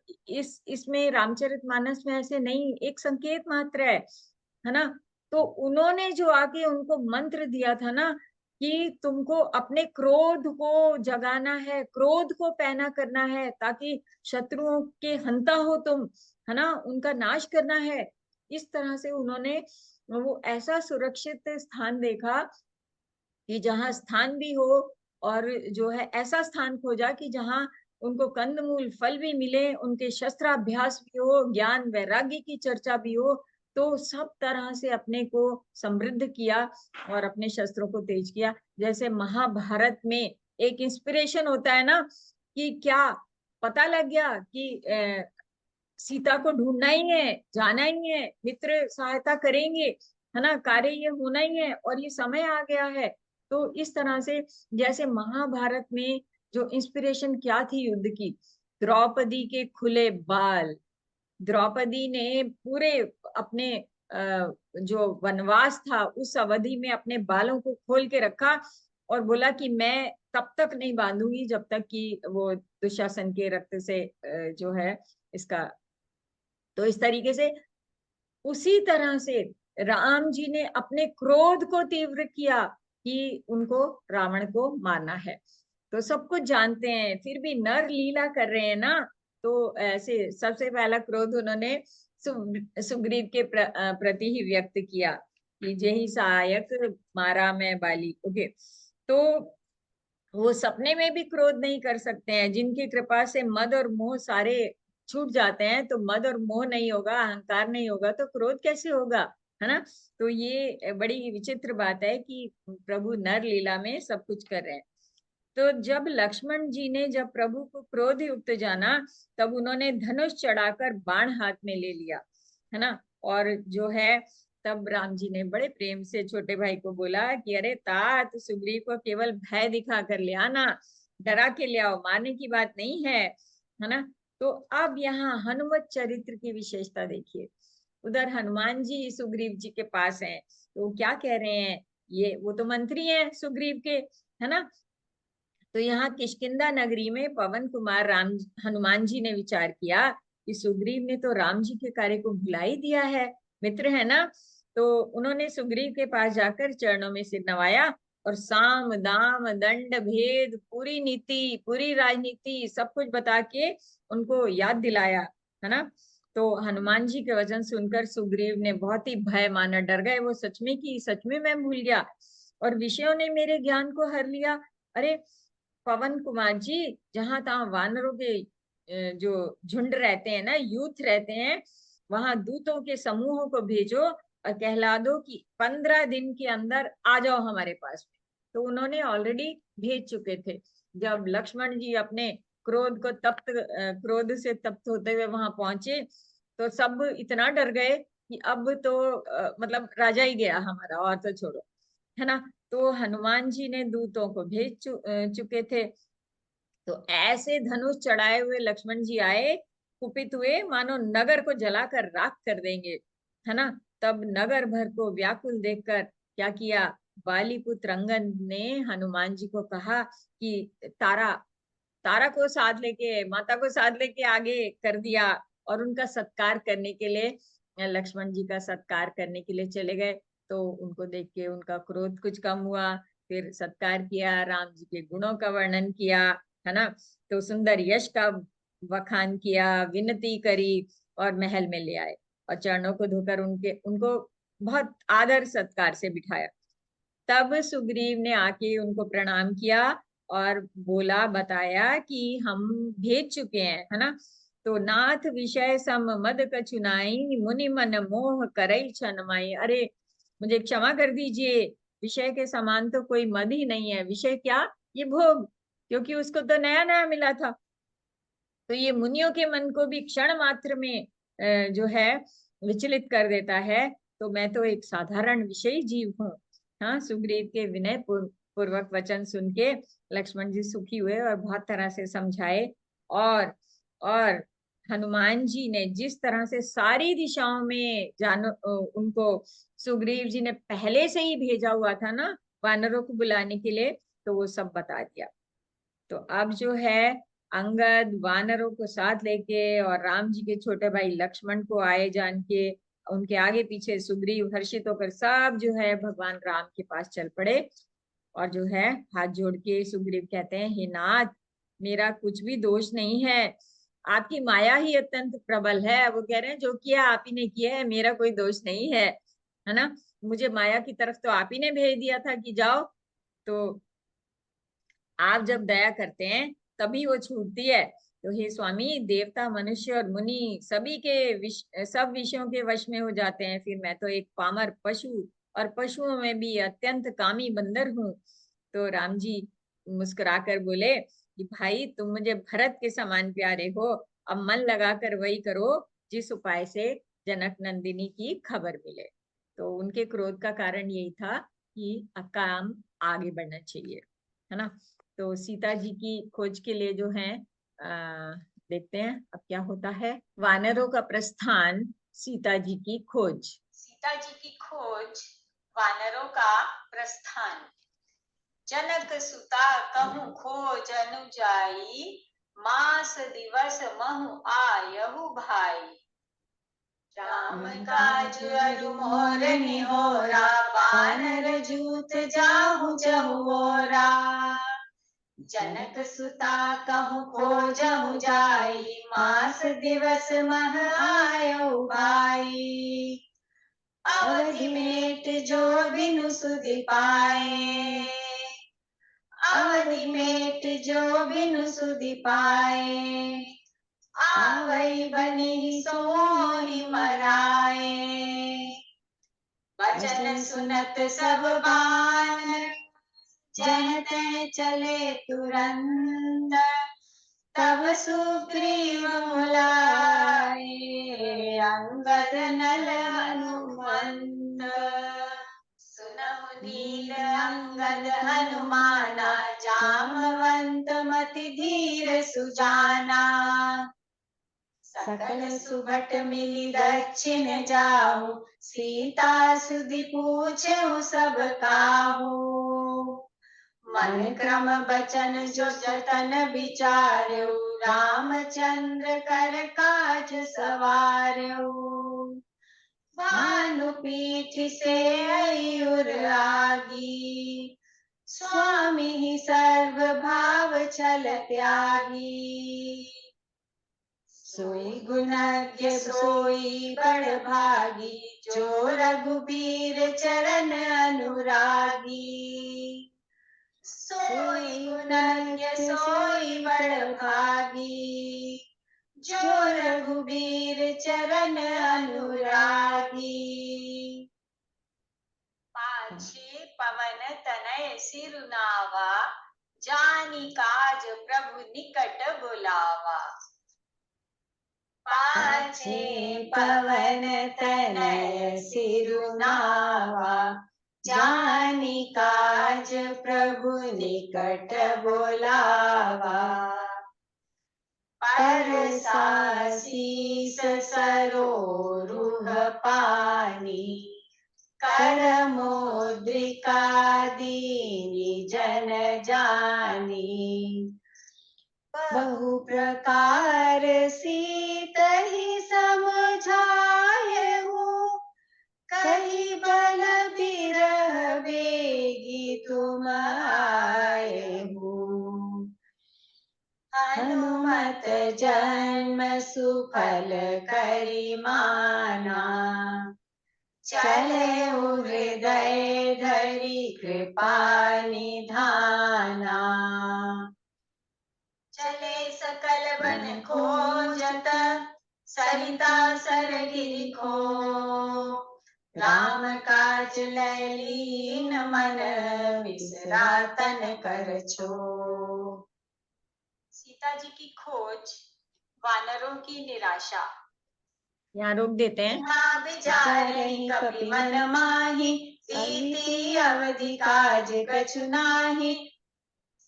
इसमें रामचरितमानस में ऐसे नहीं, एक संकेत मात्र है ना। तो उन्होंने जो आके उनको मंत्र दिया था ना कि तुमको अपने क्रोध को जगाना है, क्रोध को पैना करना है, ताकि शत्रुओं के हंता हो तुम, है ना, उनका नाश करना है। इस तरह से उन्होंने वो ऐसा सुरक्षित स्थान देखा कि जहाँ स्थान भी हो और जो है ऐसा स्थान खोजा कि जहाँ उनको कंदमूल फल भी मिले, उनके शस्त्राभ्यास भी हो, ज्ञान वैराग्य की चर्चा भी हो। तो सब तरह से अपने को समृद्ध किया और अपने शस्त्रों को तेज किया। जैसे महाभारत में एक इंस्पिरेशन होता है ना कि क्या पता लग गया कि सीता को ढूंढना ही है, जाना ही है, मित्र सहायता करेंगे, है ना, कार्य ये होना ही है और ये समय आ गया है। तो इस तरह से जैसे महाभारत में जो इंस्पिरेशन क्या थी युद्ध की, द्रौपदी के खुले बाल। द्रौपदी ने पूरे अपने जो वनवास था उस अवधि में अपने बालों को खोल के रखा और बोला कि मैं तब तक नहीं बांधूंगी जब तक कि वो दुशासन के रक्त से जो है इसका। तो इस तरीके से उसी तरह से राम जी ने अपने क्रोध को तीव्र किया कि उनको रावण को मारना है। तो सब कुछ जानते हैं फिर भी नर लीला कर रहे हैं ना। तो ऐसे सबसे पहला क्रोध उन्होंने सुग्रीव के प्रति ही व्यक्त किया कि जेहि सहायक मारा मैं बाली। ओके, तो वो सपने में भी क्रोध नहीं कर सकते हैं। जिनकी कृपा से मद और मोह सारे छूट जाते हैं, तो मद और मोह नहीं होगा, अहंकार नहीं होगा, तो क्रोध कैसे होगा, है ना। तो ये बड़ी विचित्र बात है कि प्रभु नर लीला में सब कुछ कर रहे हैं। तो जब लक्ष्मण जी ने जब प्रभु को क्रोध युक्त जाना, तब उन्होंने धनुष चढ़ाकर बाण हाथ में ले लिया, है ना। और जो है तब राम जी ने बड़े प्रेम से छोटे भाई को बोला कि अरे तात, सुग्रीव को केवल भय दिखा कर ले आना, डरा के ले आओ, मारने की बात नहीं है ना। तो अब यहाँ हनुमत चरित्र की विशेषता देखिए। उधर हनुमान जी सुग्रीव जी के पास हैं, तो क्या कह रहे हैं, ये वो तो मंत्री हैं सुग्रीव के, है ना। तो यहाँ किष्किंधा नगरी में पवन कुमार राम हनुमान जी ने विचार किया कि सुग्रीव ने तो राम जी के कार्य को भुला ही दिया है, मित्र है ना। तो उन्होंने सुग्रीव के पास जाकर चरणों में सिर नवाया और साम दाम दंड भेद पूरी नीति पूरी राजनीति सब कुछ बता के उनको याद दिलाया, है ना। तो हनुमान जी के वचन सुनकर सुग्रीव ने बहुत ही भय माना, डर गए वो सच में कि सच में मैं भूल गया और विषयों ने मेरे ज्ञान को हर लिया। अरे पवन कुमार जी, जहां तहां वानरों के जो झुंड रहते हैं ना, यूथ रहते हैं, वहां दूतों के समूहों को भेजो और कहला दो कि 15 दिन के अंदर आ जाओ हमारे पास में। तो उन्होंने ऑलरेडी भेज चुके थे। जब लक्ष्मण जी अपने क्रोध से तप्त होते हुए वहां पहुंचे तो सब इतना डर गए कि अब तो मतलब राजा ही गया हमारा, और तो छोड़ो, है ना। तो हनुमान जी ने दूतों को चुके थे। तो ऐसे धनुष चढ़ाए हुए लक्ष्मण जी आए, कुपित हुए मानो नगर को जलाकर राख कर देंगे, है ना। तब नगर भर को व्याकुल देखकर क्या किया, बाली पुत्र अंगद ने हनुमान जी को कहा कि तारा तारा को साथ लेके, माता को साथ लेके आगे कर दिया और उनका सत्कार करने के लिए, लक्ष्मण जी का सत्कार करने के लिए चले गए। तो उनको देख के उनका क्रोध कुछ कम हुआ, फिर सत्कार किया, राम जी के गुणों का वर्णन किया, है ना। तो सुंदर यश का बखान किया, विनती करी और महल में ले आए और चरणों को धोकर उनको बहुत आदर सत्कार से बिठाया। तब सुग्रीव ने आके उनको प्रणाम किया और बोला, बताया कि हम भेज चुके हैं, है ना। तो नाथ विषय सम मद कछुनाई, मुनि मन मोह करई छन माई। अरे मुझे क्षमा कर दीजिए, विषय के समान तो कोई मद ही नहीं है। विषय क्या, ये भोग, क्योंकि उसको तो नया नया मिला था। तो ये मुनियों के मन को भी क्षण मात्र में जो है विचलित कर देता है। तो मैं तो एक साधारण विषयी जीव हूँ। हाँ, सुग्रीव के विनय पूर्वक वचन सुन के लक्ष्मण जी सुखी हुए और बहुत तरह से समझाए। और हनुमान जी ने जिस तरह से सारी दिशाओं में उनको सुग्रीव जी ने पहले से ही भेजा हुआ था ना वानरों को बुलाने के लिए, तो वो सब बता दिया। तो अब जो है अंगद वानरों को साथ लेके और राम जी के छोटे भाई लक्ष्मण को आए जान के, उनके आगे पीछे सुग्रीव हर्षित होकर सब जो है भगवान राम के पास चल पड़े। और जो है हाथ जोड़ के सुग्रीव कहते हैं, हे नाथ, मेरा कुछ भी दोष नहीं है, आपकी माया ही अत्यंत प्रबल है। वो कह रहे हैं जो किया आप ही ने किया है, मेरा कोई दोष नहीं है ना। मुझे माया की तरफ तो आप ही ने भेज दिया था कि जाओ, तो आप जब दया करते हैं तभी वो छूटती है। तो हे स्वामी, देवता मनुष्य और मुनि सभी के सब विषयों के वश में हो जाते हैं, फिर मैं तो एक पामर पशु, और पशुओं में भी अत्यंत कामी बंदर हूँ। तो राम जी मुस्कुराकर बोले कि भाई, तुम मुझे भरत के समान प्यारे हो, अब मन लगाकर वही करो जिस उपाय से जनक नंदिनी की खबर मिले। तो उनके क्रोध का कारण यही था कि काम आगे बढ़ना चाहिए, है ना। तो सीता जी की खोज के लिए जो है देखते हैं अब क्या होता है। वानरों का प्रस्थान, सीता जी की खोज।
सीता जी की खोज, वानरों का प्रस्थान। जनक सुता कहूँ खोज अनुजाई, मास दिवस महु आयहु भाई। राम काज अरु मोर निहोरा, वानर जूत जाहु जहुओरा। जनक सुता कहूँ खोजहु जाई, मास दिवस मह आयहु भाई। अवधि मेट जो बिनु सुधि पाए, अवधि मेट जो बिनु सुधि पाए। आवई बनी सोई मराए। वचन सुनत सब बानर, जह तह चले तुरंत। तब सुग्रीव बुलाए, अंगद नल हनुमंत। सुनहु नील अंगद हनुमाना, जामवंत मति धीर सुजाना। सकल सुबट मिली दक्षिण जाहु, सीता सुधि पूछहु सब काहू। मन क्रम बचन जो जतन विचार्यो, रामचंद्र कर काज सवार्यो। भानु पीठ से अयुर आगी, स्वामी ही सर्व भाव छल त्यागी। सोई गुणज्ञ सोई बड़भागी, जो रघुबीर चरण अनुरागी। सोई गुणज्ञ सोई बड़भागी, जो रघुबीर चरण अनुरागी। पाछे पवन तनय सिरुनावा, जानी काज प्रभु निकट बुलावा। पाछे पवन तनय सिरुनावा, जानी काज प्रभु निकट बुलावा। परसा शीस सरोरुह पानी, कर मुद्रिका दीनी जन जानी। बहु प्रकार सीत ही समझाए हूँ, कही बल बिरह बेगी तुम आए हो। हनुमत जन्म सुफल करी माना, चले हृदय धरि कृपा निधाना। चले सकल बन खोजत, सरिता सरगिरि खो। राम काज लय लीन मन, बिसरा तन कर छो। सीता जी की खोज, वानरों की निराशा।
यहाँ रोक देते हैं।
बिचारे कपि मन माही, बीती अवधि काज कछु नाही।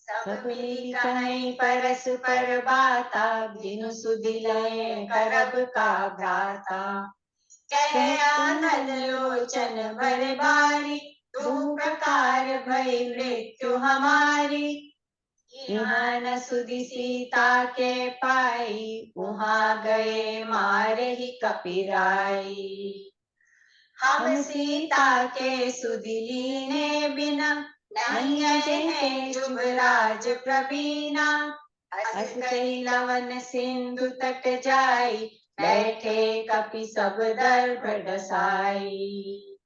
सब मिली कहीं परस्पर बाता, बिनु सुधि लय करब का भ्राता। कहे आनंद लोचन भरे बारी, दो प्रकार भई मृत्यु हमारी। यहाँ न सुधि सीता के पाई, वहाँ गए मारे ही कपिराई। हम सीता के सुधि लीने बिना, नहीं अजें जुबराज प्रवीणा। अस कही लवन सिंधु तट जाई, बैठे कपि सब दर्भ डसाई।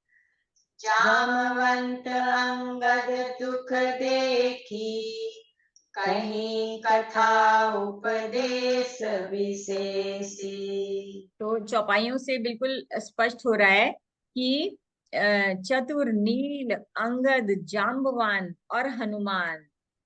जामवंत अंगद दुख देखी, कहीं कथा उपदेश विशेषी।
तो चौपाइयों से बिल्कुल स्पष्ट हो रहा है कि चतुर, नील, अंगद, जाम्बवान और हनुमान,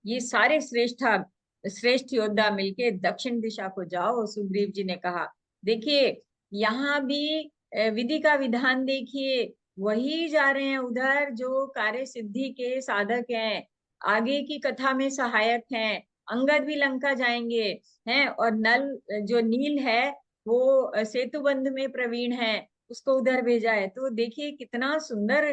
ये सारे श्रेष्ठ योद्धा मिलके दक्षिण दिशा को जाओ, सुग्रीव जी ने कहा। देखिए यहाँ भी विधि का विधान देखिए, वही जा रहे हैं उधर जो कार्य सिद्धि के साधक हैं, आगे की कथा में सहायक हैं। अंगद भी लंका जाएंगे हैं, और नल जो नील है वो सेतु बंध में प्रवीण है, उसको उधर भेजा है। तो देखिए कितना सुंदर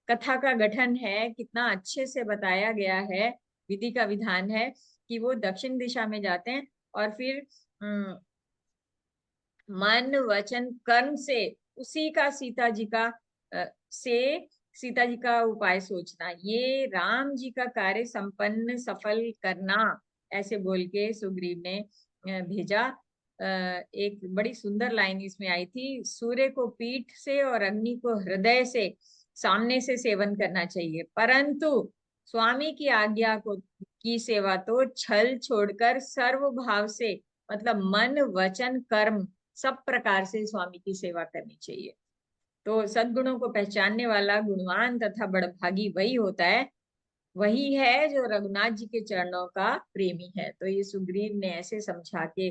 कथा का गठन है, कितना अच्छे से बताया गया है, विधि का विधान है कि वो दक्षिण दिशा में जाते हैं। और फिर मन वचन कर्म से उसी का सीता जी का उपाय सोचना, ये राम जी का कार्य संपन्न सफल करना, ऐसे बोल के सुग्रीव ने भेजा। एक बड़ी सुंदर लाइन इसमें आई थी, सूर्य को पीठ से और अग्नि को हृदय से सामने से सेवन करना चाहिए, परंतु स्वामी की आज्ञा की सेवा तो छल छोड़कर सर्व भाव से, मतलब मन वचन कर्म सब प्रकार से स्वामी की सेवा करनी चाहिए। तो सद्गुणों को पहचानने वाला गुणवान तथा बड़भागी वही होता है, वही है जो रघुनाथ जी के चरणों का प्रेमी है। तो ये सुग्रीव ने ऐसे समझा के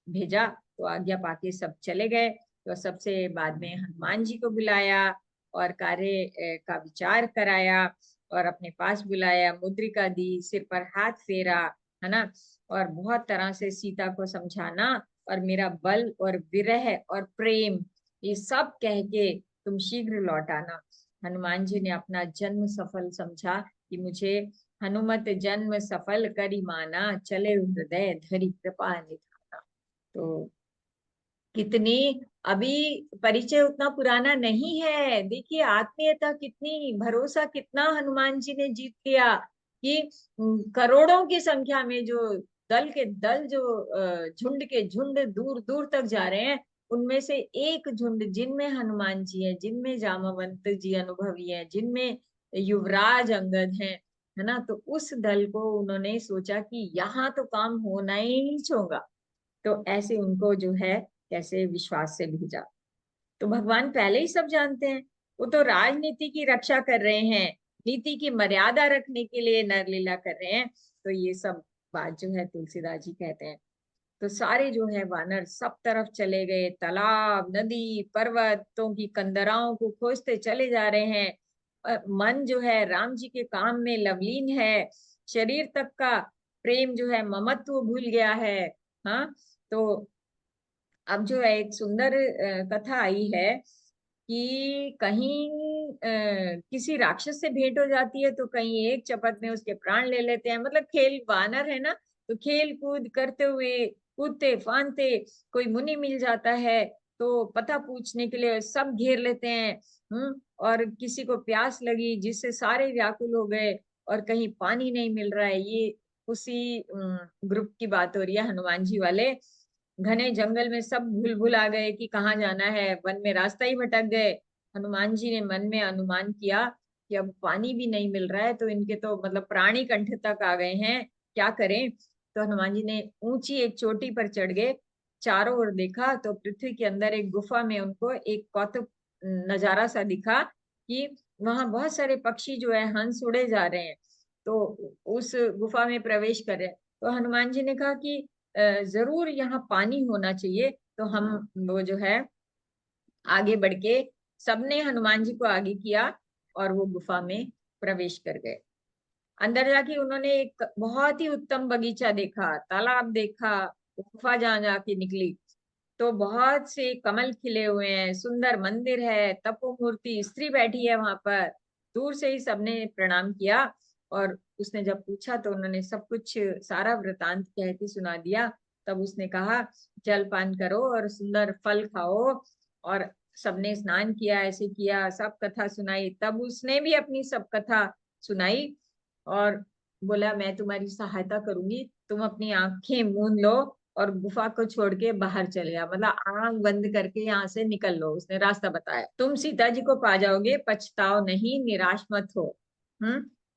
भेजा, तो आज्ञा पाके सब चले गए। तो सबसे बाद में हनुमान जी को बुलाया और कार्य का विचार कराया, और अपने पास बुलाया, मुद्रिका दी, सिर पर हाथ फेरा, है ना, और बहुत तरह से सीता को समझाना, और मेरा बल और विरह और प्रेम ये सब कह के तुम शीघ्र लौट आना। हनुमान जी ने अपना जन्म सफल समझा कि मुझे हनुमत जन्म सफल करी माना, चले हृदय धरि कृपा निधाना। तो कितनी, अभी परिचय उतना पुराना नहीं है, देखिए आत्मीयता कितनी, भरोसा कितना हनुमान जी ने जीत लिया कि करोड़ों की संख्या में जो दल के दल जो झुंड के झुंड दूर दूर तक जा रहे हैं, उनमें से एक झुंड जिनमें हनुमान जी है, जिनमें जामवंत जी अनुभवी है, जिनमें युवराज अंगद हैं, है ना, तो उस दल को उन्होंने सोचा कि यहाँ तो काम होना ही होगा। तो ऐसे उनको जो है कैसे विश्वास से भेजा। तो भगवान पहले ही सब जानते हैं, वो तो राजनीति की रक्षा कर रहे हैं, नीति की मर्यादा रखने के लिए नरलीला कर रहे हैं। तो ये सब बात जो है तुलसीदास जी कहते हैं। तो सारे जो है वानर सब तरफ चले गए, तालाब, नदी, पर्वतों की कंदराओं को खोजते चले जा रहे हैं। मन जो है राम जी के काम में लवलीन है, शरीर तक का प्रेम जो है ममत्व भूल गया है। हाँ, तो अब जो है एक सुंदर कथा आई है कि कहीं किसी राक्षस से भेंट हो जाती है, तो कहीं एक चपत में उसके प्राण ले लेते हैं। मतलब खेल, वानर है ना, तो खेल कूद करते हुए, कूदते फांदते कोई मुनि मिल जाता है तो पता पूछने के लिए सब घेर लेते हैं। और किसी को प्यास लगी जिससे सारे व्याकुल हो गए, और कहीं पानी नहीं मिल रहा है। ये उसी ग्रुप की बात हो रही है, हनुमान जी वाले। घने जंगल में सब भूल भूल आ गए कि कहाँ जाना है, वन में रास्ता ही भटक गए। हनुमान जी ने मन में अनुमान किया कि अब पानी भी नहीं मिल रहा है, तो इनके तो मतलब प्राणी कंठ तक आ गए हैं, क्या करें। तो हनुमान जी ने ऊंची एक चोटी पर चढ़ गए, चारों ओर देखा तो पृथ्वी के अंदर एक गुफा में उनको एक कौतुक नजारा सा दिखा कि वहां बहुत सारे पक्षी जो है हंस उड़े जा रहे हैं, तो उस गुफा में प्रवेश कर रहे हैं। तो हनुमान जी ने कहा कि जरूर यहाँ पानी होना चाहिए। तो हम वो जो है आगे बढ़ के सबने हनुमान जी को आगे किया और वो गुफा में प्रवेश कर गए। अंदर जाके उन्होंने एक बहुत ही उत्तम बगीचा देखा, तालाब देखा। गुफा जहाँ जाके निकली तो बहुत से कमल खिले हुए हैं, सुंदर मंदिर है, तपोमूर्ति स्त्री बैठी है वहां पर। दूर से ही सबने प्रणाम किया। और उसने जब पूछा तो उन्होंने सब कुछ सारा वृतांत कह के सुना दिया। तब उसने कहा जल पान करो और सुंदर फल खाओ। और सबने स्नान किया, ऐसे किया, सब कथा सुनाई। तब उसने भी अपनी सब कथा सुनाई और बोला मैं तुम्हारी सहायता करूंगी, तुम अपनी आंखें मूंद लो और गुफा को छोड़ के बाहर चले आओ, मतलब आंख बंद करके यहाँ से निकल लो। उसने रास्ता बताया, तुम सीता जी को पा जाओगे, पछताओ नहीं, निराश मत हो।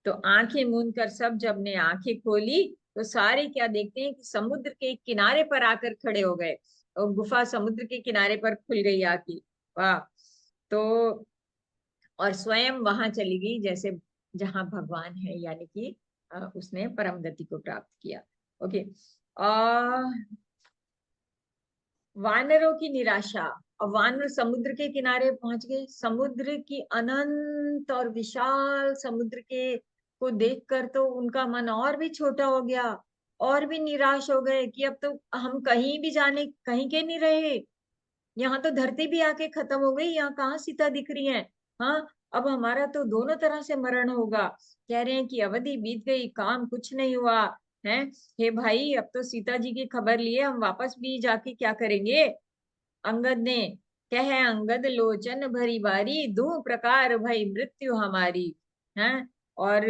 तो आंखें मूंद कर सब जब ने आंखें खोली तो सारे क्या देखते हैं कि समुद्र के किनारे पर आकर खड़े हो गए, और गुफा समुद्र के किनारे पर खुल गई आके। वाह। तो और स्वयं वहां चली गई जैसे जहां भगवान है, यानी कि उसने परम गति को प्राप्त किया। ओके। वानरों की निराशा। अब वानर समुद्र के किनारे पहुंच गए, समुद्र की अनंत और विशाल समुद्र के को देखकर तो उनका मन और भी छोटा हो गया, और भी निराश हो गए कि अब तो हम कहीं भी जाने कहीं के नहीं रहे। यहाँ तो धरती भी आके खत्म हो गई, यहाँ कहाँ सीता दिख रही है। हाँ, अब हमारा तो दोनों तरह से मरण होगा। कह रहे हैं कि अवधि बीत गई, काम कुछ नहीं हुआ है। हे भाई, अब तो सीता जी की खबर लिए हम वापस भी जाके क्या करेंगे। अंगद ने कह अंगद लोचन भरी बारी, दो प्रकार भई मृत्यु हमारी। है। और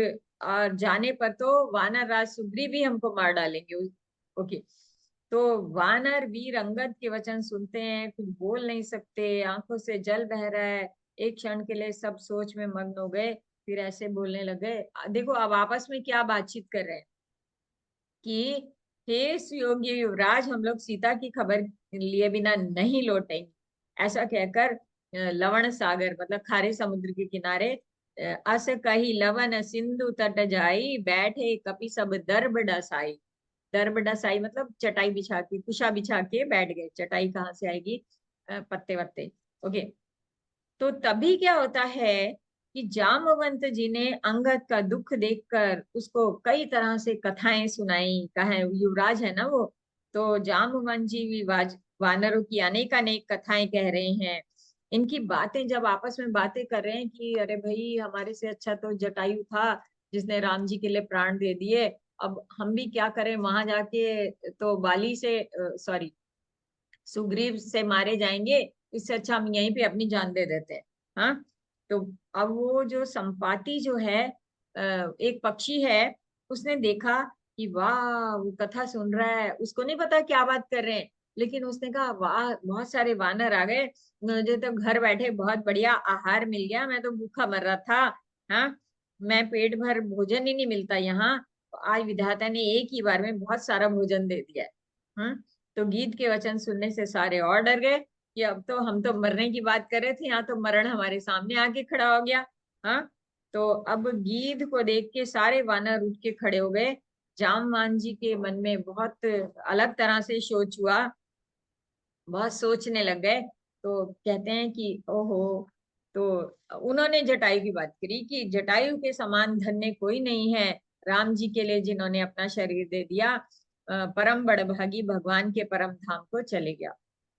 जाने पर तो वानर राज सुग्रीव भी हमको मार डालेंगे। ओके। तो वानर वीर अंगद के वचन सुनते हैं, कुछ बोल नहीं सकते, आंखों से जल बह रहा है। एक क्षण के लिए सब सोच में मग्न हो गए, फिर ऐसे बोलने लगे। देखो अब आपस में क्या बातचीत कर रहे हैं कि हे सुयोग्य युवराज, हम लोग सीता की खबर लिए बिना नहीं लौटेंगे। ऐसा कहकर लवण सागर मतलब खारे समुद्र के किनारे अस कही लवन सिंधु तट जाई, बैठे कपि सब दर्भ डसाई। दर्भ डसाई मतलब चटाई बिछा के, कुशा बिछा के बैठ गए। चटाई कहाँ से आएगी, पत्ते वत्ते। ओके। तो तभी क्या होता है कि जामवंत जी ने अंगद का दुख देखकर उसको कई तरह से कथाएं सुनाई। कहे युवराज है ना वो, तो जामवंत जी भी वानरों की अनेक अनेक कथाएं कह रहे हैं। इनकी बातें जब आपस में बातें कर रहे हैं कि अरे भाई, हमारे से अच्छा तो जटायु था जिसने राम जी के लिए प्राण दे दिए। अब हम भी क्या करें, वहां जाके तो बाली से सॉरी सुग्रीव से मारे जाएंगे, इससे अच्छा हम यहीं पे अपनी जान दे देते हैं। हाँ। तो अब वो जो संपाति जो है एक पक्षी है, उसने देखा कि वाह वो कथा सुन रहा है, उसको नहीं पता क्या बात कर रहे हैं, लेकिन उसने कहा वाह बहुत सारे वानर आ गए, मुझे तो घर बैठे बहुत बढ़िया आहार मिल गया, मैं तो भूखा मर रहा था। हाँ, मैं पेट भर भोजन ही नहीं मिलता यहाँ, तो आज विधाता ने एक ही बार में बहुत सारा भोजन दे दिया है। तो गीत के वचन सुनने से सारे और डर गए कि अब तो हम तो मरने की बात कर रहे थे, यहाँ तो मरण हमारे सामने आके खड़ा हो गया। हाँ, तो अब गीध को देख के सारे वानर उठ के खड़े हो गए। जामवान जी के मन में बहुत अलग तरह से सोच हुआ, बहुत सोचने लग गए। तो कहते हैं कि ओहो, तो उन्होंने जटायु की बात करी कि जटायु के समान धन्य कोई नहीं है, राम जी के लिए जिन्होंने अपना शरीर दे दिया, परम बड़भागी भगवान के परम धाम को चले गया।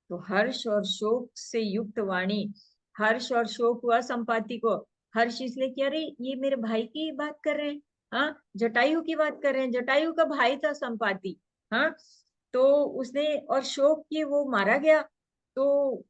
तो हर्ष और शोक से युक्त वाणी, हर्ष और शोक हुआ संपाति को, हर्ष इसलिए कि अरे ये मेरे भाई की बात कर रहे हैं, हाँ जटायु की बात कर रहे हैं, जटायु का भाई था संपाति। हाँ, तो उसने और शोक किए वो मारा गया। तो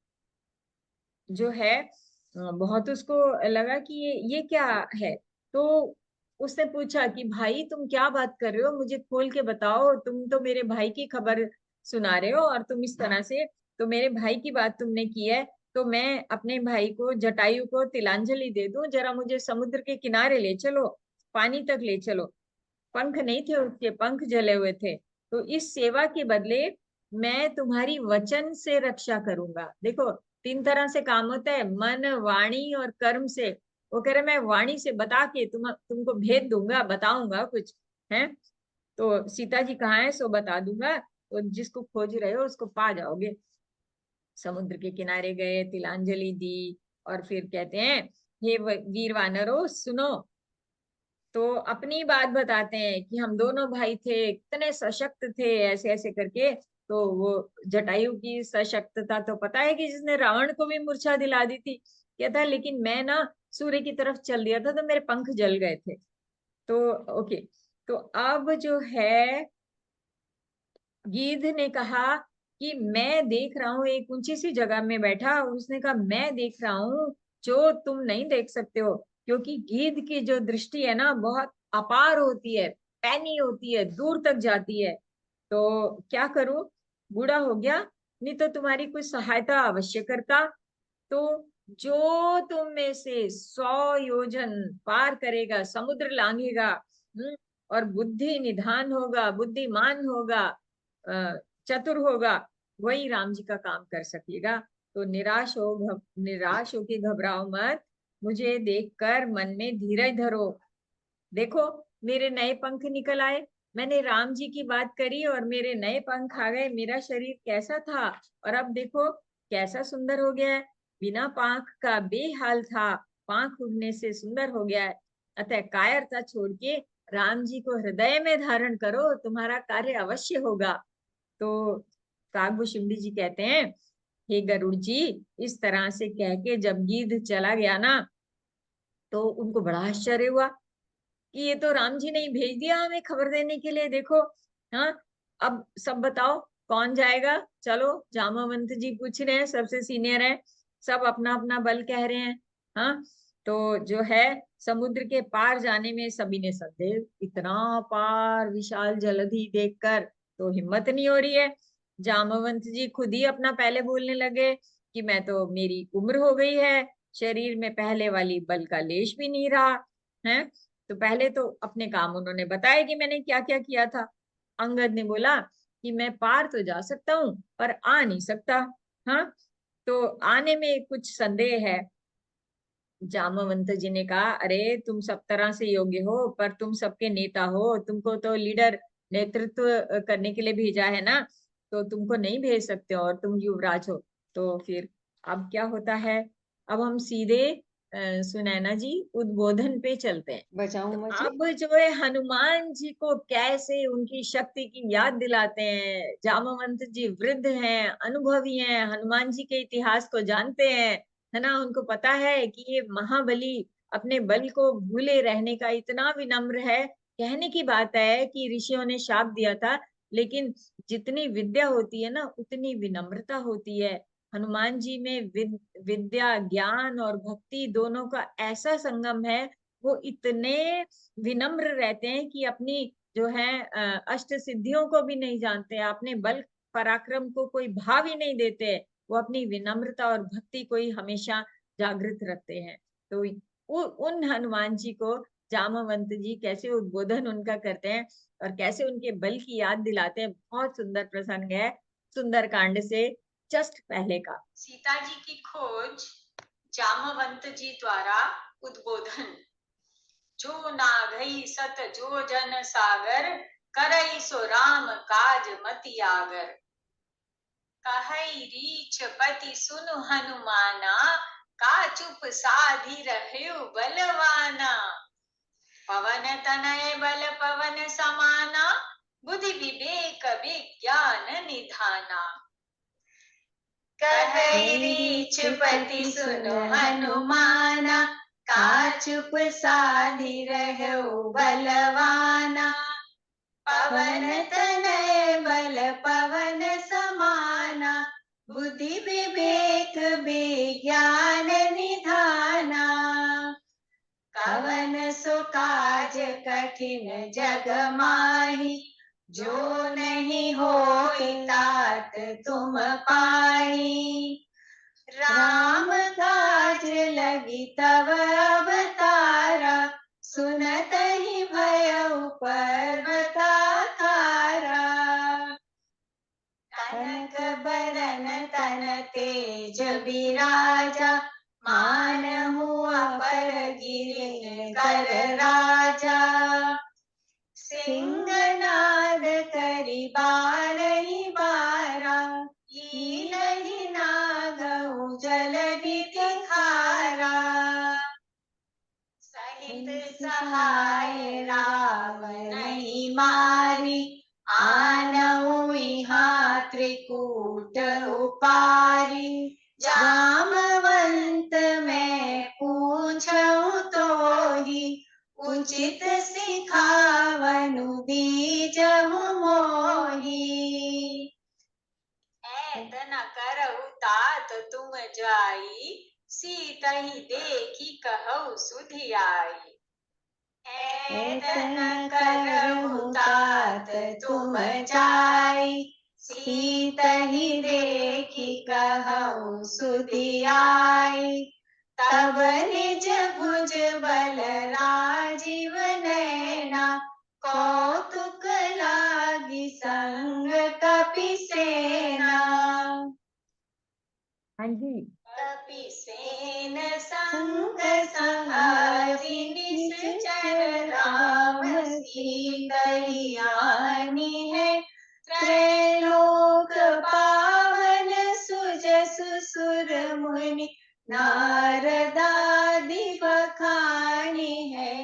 जो है बहुत उसको लगा कि ये क्या है। तो उसने पूछा कि भाई तुम क्या बात कर रहे हो, मुझे खोल के बताओ, तुम तो मेरे भाई की खबर सुना रहे हो और तुम इस तरह से, तो मेरे भाई की बात तुमने की है, तो मैं अपने भाई को जटायु को तिलांजलि दे दूं, जरा मुझे समुद्र के किनारे ले चलो, पानी तक ले चलो। पंख नहीं थे उसके, पंख जले हुए थे, तो इस सेवा के बदले मैं तुम्हारी वचन से रक्षा करूंगा। देखो तीन तरह से काम होता है, मन वाणी और कर्म से। वो कह रहे मैं वाणी से बता के तुमको भेज दूंगा, बताऊंगा कुछ है, तो सीता जी कहाँ है सो बता दूंगा, तो जिसको खोज रहे हो उसको पा जाओगे। समुद्र के किनारे गए, तिलांजलि दी, और फिर कहते हैं हे वीर वानरो सुनो। तो अपनी बात बताते हैं कि हम दोनों भाई थे, कितने सशक्त थे, ऐसे ऐसे करके। तो वो जटायु की सशक्तता तो पता है कि जिसने रावण को भी मूर्छा दिला दी थी, कहता है लेकिन मैं ना सूर्य की तरफ चल दिया था तो मेरे पंख जल गए थे। तो ओके, तो अब जो है गिद्ध ने कहा कि मैं देख रहा हूँ एक ऊंची सी जगह में बैठा, उसने कहा मैं देख रहा हूँ जो तुम नहीं देख सकते हो, क्योंकि गिद्ध की जो दृष्टि है ना बहुत अपार होती है, पैनी होती है, दूर तक जाती है। तो क्या करूं, बूढ़ा हो गया, नहीं तो तुम्हारी कुछ सहायता अवश्य करता। तो जो तुम में से 100 योजन पार करेगा, समुद्र लांघेगा, और बुद्धि निधान होगा, बुद्धिमान होगा, चतुर होगा, वही राम जी का काम कर सकेगा। तो निराश हो के घबराओ मत, मुझे देखकर मन में धीरज धरो। देखो मेरे नए पंख निकल आए, मैंने राम जी की बात करी और मेरे नए पंख आ गए, मेरा शरीर कैसा था और अब देखो कैसा सुंदर हो गया है, बिना पांख का बेहाल था, पांख उगने से सुंदर हो गया है। अतः कायरता छोड़ के राम जी को हृदय में धारण करो, तुम्हारा कार्य अवश्य होगा। तो काकभूषुंडी जी कहते हैं हे गरुड़ जी, इस तरह से कह के जब गिद्ध चला गया ना, तो उनको बड़ा आश्चर्य हुआ कि ये तो राम जी ने ही भेज दिया हमें खबर देने के लिए, देखो। हाँ, अब सब बताओ कौन जाएगा, चलो जामावंत जी पूछ रहे हैं, सबसे सीनियर है, सब अपना अपना बल कह रहे हैं। हाँ, तो जो है समुद्र के पार जाने में सभी ने संदेह, इतना पार विशाल जलधि देखकर तो हिम्मत नहीं हो रही है। जामवंत जी खुद ही अपना पहले बोलने लगे कि मैं तो, मेरी उम्र हो गई है, शरीर में पहले वाली बल का लेश भी नहीं रहा है। तो पहले तो अपने काम उन्होंने बताया कि मैंने क्या क्या किया था। अंगद ने बोला कि मैं पार तो जा सकता हूँ पर आ नहीं सकता। हाँ, तो आने में कुछ संदेह है। जामवंत जी ने कहा अरे तुम सब तरह से योग्य हो, पर तुम सबके नेता हो, तुमको तो लीडर, नेतृत्व करने के लिए भेजा है ना, तो तुमको नहीं भेज सकते और तुम युवराज हो। तो फिर अब क्या होता है, अब हम सीधे सुनैना जी उद्बोधन पे चलते हैं।
बचाऊं
तो
मुझे।
अब जो है हनुमान जी को कैसे उनकी शक्ति की याद दिलाते हैं। जामवंत जी वृद्ध हैं, अनुभवी हैं, हनुमान जी के इतिहास को जानते हैं, है ना, उनको पता है कि ये महाबली अपने बल को भूले रहने का इतना विनम्र है। कहने की बात है कि ऋषियों ने शाप दिया था, लेकिन जितनी विद्या होती है ना उतनी विनम्रता होती है। हनुमान जी में विद्या, ज्ञान और भक्ति दोनों का ऐसा संगम है। वो इतने विनम्र रहते हैं कि अपनी जो है अष्ट सिद्धियों को भी नहीं जानते, अपने बल पराक्रम को कोई भाव ही नहीं देते, वो अपनी विनम्रता और भक्ति को ही हमेशा जागृत रखते हैं। तो उन हनुमान जी को जामवंत जी कैसे उद्बोधन उनका करते हैं और कैसे उनके बल की याद दिलाते हैं, बहुत सुंदर प्रसंग है सुंदर कांड से जस्ट पहले का।
सीता जी की खोज, जामवंत जी द्वारा उद्बोधन। जो नाघई सत जो जन सागर, करई सो राम काज मति आगर। कहई रीछ पति सुनु हनुमाना, का चुप साधी रहु बलवाना। पवन तनय बल पवन समाना, बुद्धि विवेक विज्ञान निधाना। कहई रीछ पति सुनो हनुमाना, का चुप साधी रहु बलवाना। पवन तनय बल पवन समाना, बुद्धि विवेक विज्ञान निधाना। कवन सो काज कठिन जग माही, जो नहीं होई तात तुम पाही। राम काज लगी तब अवतारा, सुनत ही भयउ पर्वताकारा। कनक बरन तन तेज बिराजा, मानहु अपर गिरि कर राजा। सिंहनाद करि बारहि बारा, लीलहि नागहु जलधि तिखारा। सहित सहाय रावणहि मारी, आनहु इहाँ त्रिकूट उपारी। जामवंत मैं पूछहु तोहि, उचित सिखावनु दीजहु मोहि। ऐत न करहु तात तुम जाई, सीतहि देखी कहु सुधियाई। ऐत न करहु तात तुम जाई, सीतहि देखी कहु सुधियाई। तब निज भुज बल राजीव नैना, कौतुक लागी संग कपि सेना।
हाँ जी।
कपि सेन संग संहारि, निश्चर राम सीतहि आनी है। त्रैलोक पावन सुजसु सुर मुनि, नारदादि बखानी है।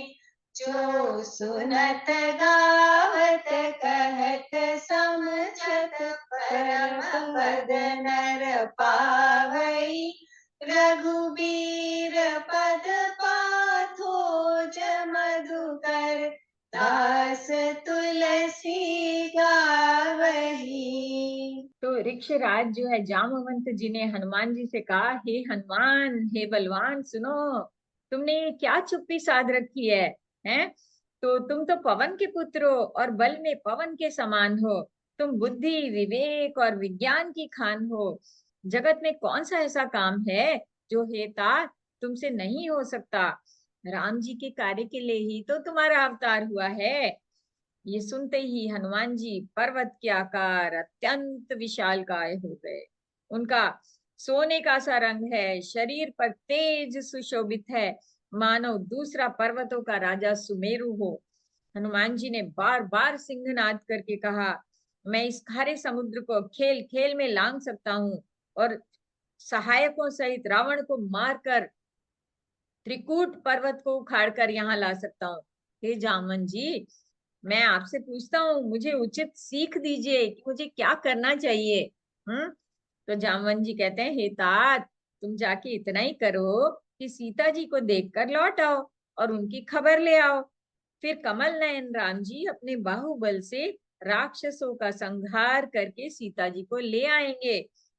जो सुनत गावत कहत समझत, परम पद नर पावई। रघुबीर पद पाथोज मधुकर, दास तुलसी गावही।
तो ऋक्षराज जो है जामवंत जी ने हनुमान जी से कहा, हे हनुमान, हे बलवान, सुनो, तुमने ये क्या चुप्पी साध रखी है? हैं? तो तुम तो पवन के पुत्र हो और बल में पवन के समान हो। तुम बुद्धि विवेक और विज्ञान की खान हो। जगत में कौन सा ऐसा काम है जो हे तात तुमसे नहीं हो सकता? राम जी के कार्य के लिए ही तो तुम्हारा अवतार हुआ है। ये सुनते ही हनुमान जी पर्वत के आकार अत्यंत विशालकाय हो गए। उनका सोने का सा रंग है, शरीर पर तेज सुशोभित है, मानो दूसरा पर्वतों का राजा सुमेरु हो। हनुमान जी ने बार बार सिंहनाद करके कहा, मैं इस खारे समुद्र को खेल खेल में लांग सकता हूँ और सहायकों सहित रावण को मारकर त्रिकूट पर्वत को उखाड़ कर यहाँ ला सकता हूँ। हे जामन जी, मैं आपसे पूछता हूँ, मुझे उचित सीख दीजिए कि मुझे क्या करना चाहिए। तो जामवन जी कहते हैं, हे तात, तुम जाके इतना ही करो कि सीता जी को देखकर लौट आओ और उनकी खबर ले आओ। फिर कमल नयन राम जी अपने बाहुबल से राक्षसों का संहार करके सीता जी को ले आएंगे।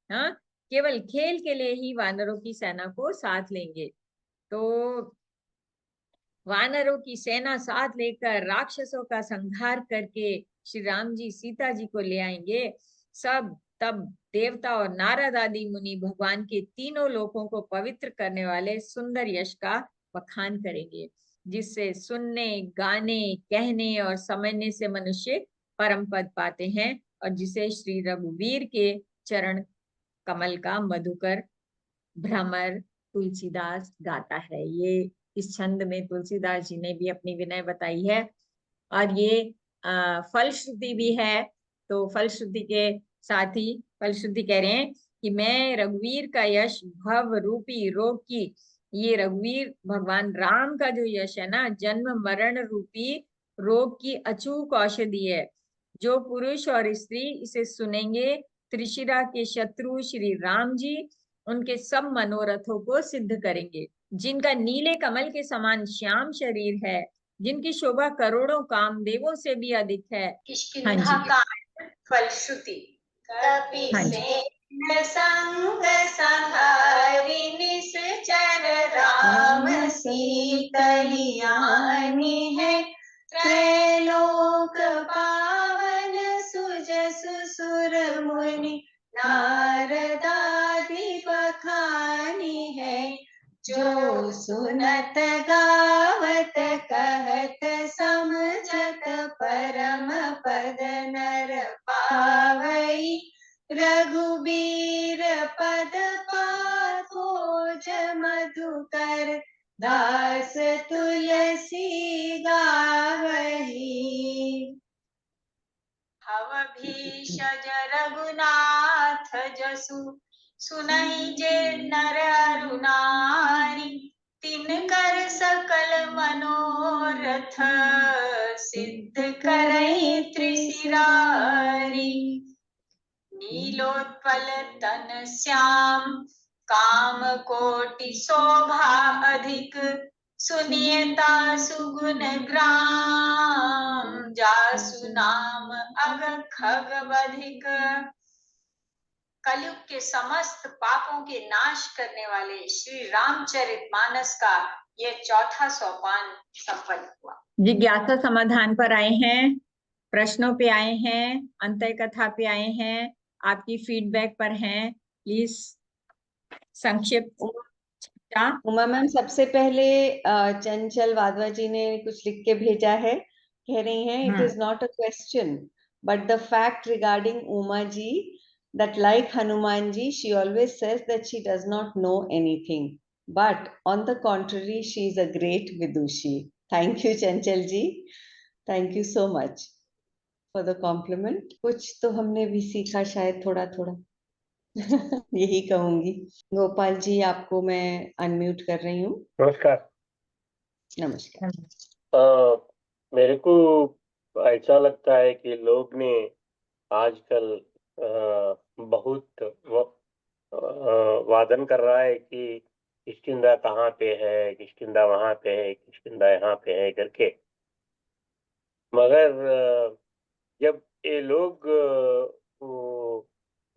हाँ, केवल खेल के लिए ही वानरों की सेना को साथ लेंगे। तो वानरों की सेना साथ लेकर राक्षसों का संहार करके श्री राम जी सीता जी को ले आएंगे। सब तब देवता और नारद आदि मुनि भगवान के तीनों लोकों को पवित्र करने वाले सुंदर यश का बखान करेंगे, जिससे सुनने, गाने, कहने और समझने से मनुष्य परम पद पाते हैं, और जिसे श्री रघुवीर के चरण कमल का मधुकर भ्रमर तुलसीदास गाता है। ये इस छंद में तुलसीदास जी ने भी अपनी विनय बताई है। और ये फलश्रुति भी है। तो फलश्रुति के साथ ही फलश्रुति कह रहे हैं कि मैं रघुवीर का यश भव रूपी रोग की, ये रघुवीर भगवान राम का जो यश है ना, जन्म मरण रूपी रोग की अचूक औषधि है। जो पुरुष और स्त्री इसे सुनेंगे, त्रिशिरा के शत्रु श्री राम जी उनके सब मनोरथों को सिद्ध करेंगे। जिनका नीले कमल के समान श्याम शरीर है, जिनकी शोभा करोड़ों कामदेवों से भी अधिक है। हाँ
किष्किंधा
जी,
कांड फलश्रुति। कपि
हाँ जी।
सेन संग संहारि निश्चर राम सीतहि आनी है। त्रैलोक पावन सुजसु सुर मुनि नारदादि बखानी है। जो सुनत गावत कहत समझत परम पद नर पावई। रघुबीर पद पाथोज मधुकर दास तुलसी गावही। हव भीषज रघुनाथ जसु सुनहि जे नर अरु नारी। तिनकर सकल मनोरथ सिद्ध करहि त्रिशिरारी। नीलोत्पल तन श्याम काम कोटि शोभा अधिक। सुनियता सुगुन ग्राम जासु नाम अग खग बधिक। कलयुग के समस्त पापों के नाश करने वाले श्री रामचरितमानस का यह चौथा सोपान सफल हुआ।
जिज्ञासा समाधान पर आए हैं, प्रश्नों पे आए हैं, अंतः कथा पे आए हैं, आपकी फीडबैक पर हैं। प्लीज संक्षिप्त।
उमा मैम, सबसे पहले चंचल वाधवा जी ने कुछ लिख के भेजा है। कह रही हैं, it is not a question but the fact regarding Uma ji that like Hanuman ji, she always says that she does not know anything, but on the contrary she is a great vidushi. Thank you Chanchal ji, thank you so much for the compliment. कुछ तो हमने भी सीखा शायद थोड़ा थोड़ा यही कहूंगी। गोपाल जी, आपको मैं अनम्यूट कर रही हूँ।
नमस्कार।
नमस्कार।
मेरे को ऐसा लगता है कि लोग ने आजकल बहुत वादन कर रहा है कि किष्किंधा कहाँ पे है, किष्किंधा वहां पे है, किष्किंधा यहाँ पे है करके। मगर जब ये लोग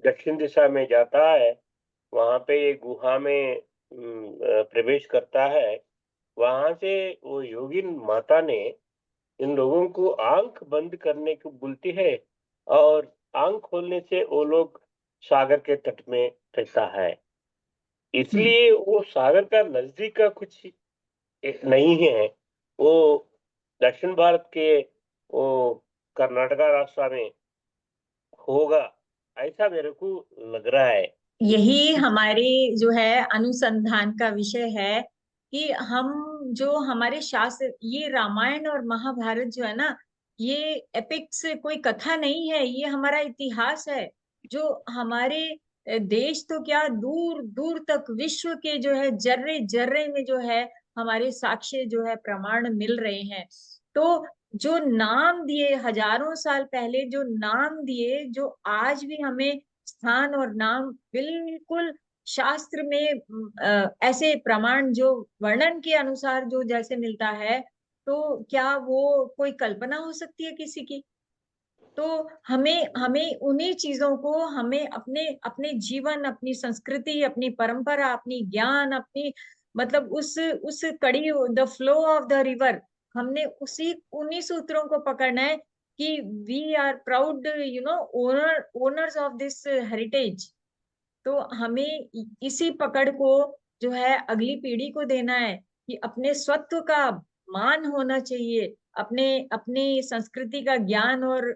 दक्षिण दिशा में जाता है, वहां पे ये गुहा में प्रवेश करता है, वहां से वो योगिन माता ने इन लोगों को आंख बंद करने को बोलती है, और आंख खोलने से वो लोग सागर के तट में रहता है। इसलिए वो सागर का नजदीक का कुछ नहीं है, वो दक्षिण भारत के वो कर्नाटका रास्ता में होगा, ऐसा मेरे को लग रहा है।
यही हमारी जो है अनुसंधान का विषय है कि हम जो हमारे शास्त्र, ये रामायण और महाभारत जो है ना, ये एपिक्स कोई कथा नहीं है, ये हमारा इतिहास है। जो हमारे देश तो क्या, दूर दूर तक विश्व के जो है जर्रे जर्रे में जो है हमारे साक्ष्य जो है प्रमाण मिल रहे हैं। तो जो नाम दिए हजारों साल पहले, जो नाम दिए, जो आज भी हमें स्थान और नाम बिल्कुल शास्त्र में ऐसे प्रमाण जो वर्णन के अनुसार जो जैसे मिलता है, तो क्या वो कोई कल्पना हो सकती है किसी की? तो हमें हमें उन्हीं चीजों को हमें अपने अपने जीवन, अपनी संस्कृति, अपनी परंपरा, अपनी ज्ञान, अपनी मतलब उस कड़ी, the flow of the river, हमने उन्हीं सूत्रों को पकड़ना है कि we are proud owners of this heritage. तो हमें इसी पकड़ को जो है अगली पीढ़ी को देना है कि अपने स्वत्व का मान होना चाहिए, अपने अपनी संस्कृति का ज्ञान। और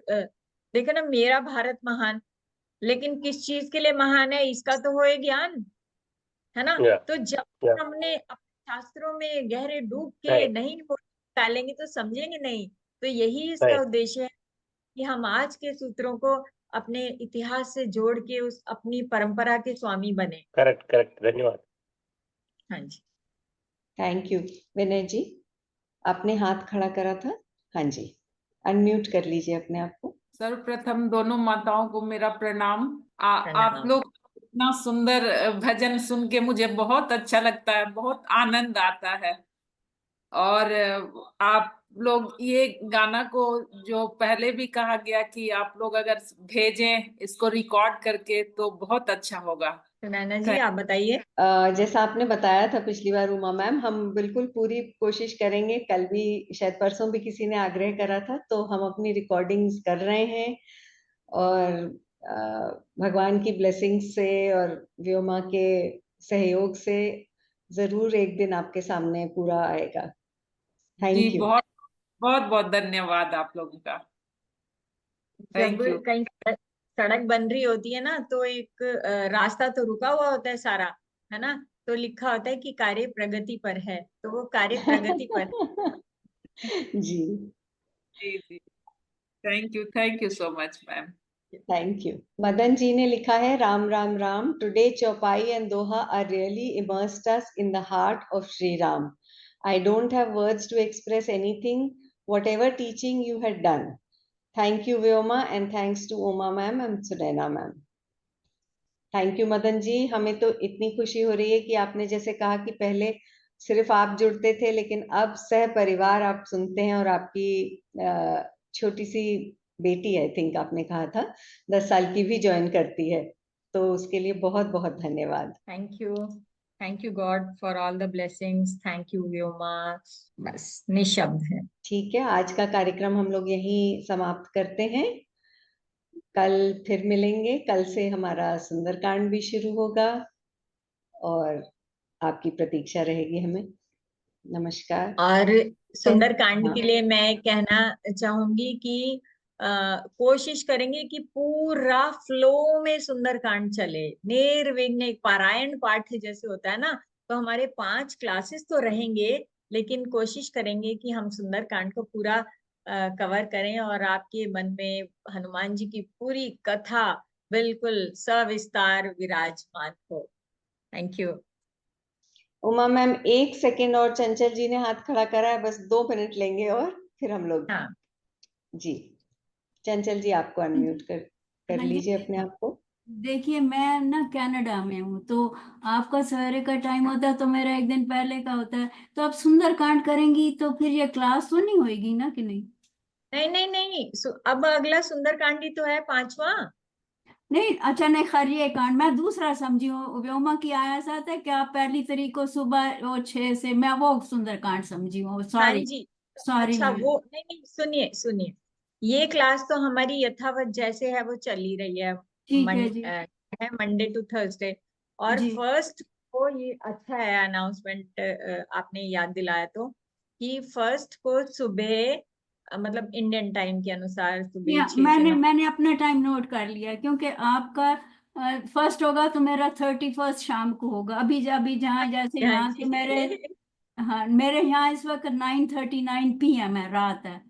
देखो ना, मेरा भारत महान, लेकिन किस चीज के लिए महान है इसका तो हो ज्ञान, है ना।
Yeah.
तो जब
Yeah.
हमने अपने शास्त्रों में गहरे डूब के
Right.
नहीं डालेंगे तो समझेंगे नहीं। तो यही इसका
Right.
उद्देश्य है कि हम आज के सूत्रों को अपने इतिहास से जोड़ के उस अपनी परंपरा के स्वामी बने।
करेक्ट करेक्ट, धन्यवाद।
हाँ जी,
थैंक यू। विनय जी, आपने हाथ खड़ा करा था। हाँ जी, अनम्यूट कर लीजिए अपने आप को।
सर्वप्रथम दोनों माताओं को मेरा प्रणाम। आप
प्रणाम।
लोग इतना सुंदर भजन सुन के मुझे बहुत अच्छा लगता है, बहुत आनंद आता है। और आप लोग ये गाना को, जो पहले भी कहा गया कि आप लोग अगर भेजें इसको रिकॉर्ड करके तो बहुत अच्छा होगा।
तो नैना जी आप बताइए।
जैसा आपने बताया था पिछली बार उमा मैम, हम बिल्कुल पूरी कोशिश करेंगे। कल भी शायद परसों भी किसी ने आग्रह करा था, तो हम अपनी रिकॉर्डिंग्स कर रहे हैं और भगवान की ब्लेसिंग से और व्योमा के सहयोग से जरूर एक दिन आपके सामने पूरा आएगा। Thank you.
बहुत बहुत बहुत धन्यवाद आप लोगों का।
जब
थैंक यू।
कहीं सड़क बन रही होती है ना, तो एक रास्ता तो रुका हुआ होता है सारा, है ना। तो लिखा होता है कि कार्य प्रगति पर है, तो वो कार्य प्रगति पर
जी,
जी जी, thank you so much ma'am.
Thank you. Madan ji ने लिखा है, Ram Ram Ram, today chaupai and doha are really immersed us in the heart of Sri Ram. I don't have words to express anything, whatever teaching you had done. Thank you Vyoma, and thanks to Uma ma'am and Sunaina ma'am. Thank you Madan ji. हमें तो इतनी खुशी हो रही है कि आपने जैसे कहा कि पहले सिर्फ आप जुड़ते थे, लेकिन अब सह परिवार आप सुनते हैं। और आपकी छोटी सी बेटी, आई थिंक आपने कहा था 10 साल की, भी ज्वाइन करती है, तो उसके लिए बहुत बहुत धन्यवाद।
Thank you God for all the blessings. Thank you Vyoma. बस निशब्द है।
ठीक है, आज का कार्यक्रम हम लोग यहीं समाप्त करते हैं। कल फिर मिलेंगे। कल से हमारा सुंदरकांड भी शुरू होगा और आपकी प्रतीक्षा रहेगी हमें। नमस्कार।
और सुंदरकांड
हाँ।
के लिए मैं कहना चाहूंगी कि कोशिश करेंगे कि पूरा फ्लो में सुंदरकांड चले, निर्विघ्न। एक पारायण पाठ जैसे होता है ना, तो हमारे 5 क्लासेस तो रहेंगे, लेकिन कोशिश करेंगे कि हम सुंदरकांड को पूरा कवर करें और आपके मन में हनुमान जी की पूरी कथा बिल्कुल सविस्तार विराजमान हो। Thank you.
Uma ma'am 1 second और, चंचल जी ने हाथ खड़ा करा है, बस 2 मिनट लेंगे और फिर हम लोग।
हाँ
जी, चंचल जी आपको अनम्यूट कर
हाँ
लीजिए
जी,
अपने आप को।
देखिए मैं ना कनाडा में हूँ, तो आपका सवेरे का टाइम होता है तो मेरा एक दिन पहले का होता है। तो आप सुंदरकांड करेंगी तो फिर ये क्लास तो नहीं होएगी ना, कि नहीं?
नहीं नहीं नहीं, अब अगला सुंदरकांड ही तो है 5वां।
नहीं, अच्छा नहीं, खैर ये कांड मैं दूसरा समझी हूँ। व्योमा की आया साथ है कि आप 1 तारीख को सुबह वो 6 से, मैं वो सुंदरकांड समझी हूँ।
हाँ
सॉरी
जी।
सॉरी
अच्छा,
मैम।
वो नहीं नहीं, सुनिए सुनिए, ये क्लास तो हमारी यथावत जैसे है वो चल ही रही है।
ठीक है जी।
है मंडे टू थर्सडे। और
जी
फर्स्ट को ये अच्छा है अनाउंसमेंट, आपने याद दिलाया तो, कि फर्स्ट को सुबह मतलब इंडियन टाइम के अनुसार सुबह
या
6 से 9।
मैंने अपना टाइम नोट कर लिया, क्योंकि आपका फर्स्ट होगा तो मेरा 31 शाम को होगा। अभी अभी जहाँ जैसे
हाँ
यहाँ के मेरे,
जी।
हाँ मेरे यहाँ इस वक्त 9:39 PM है, रात है।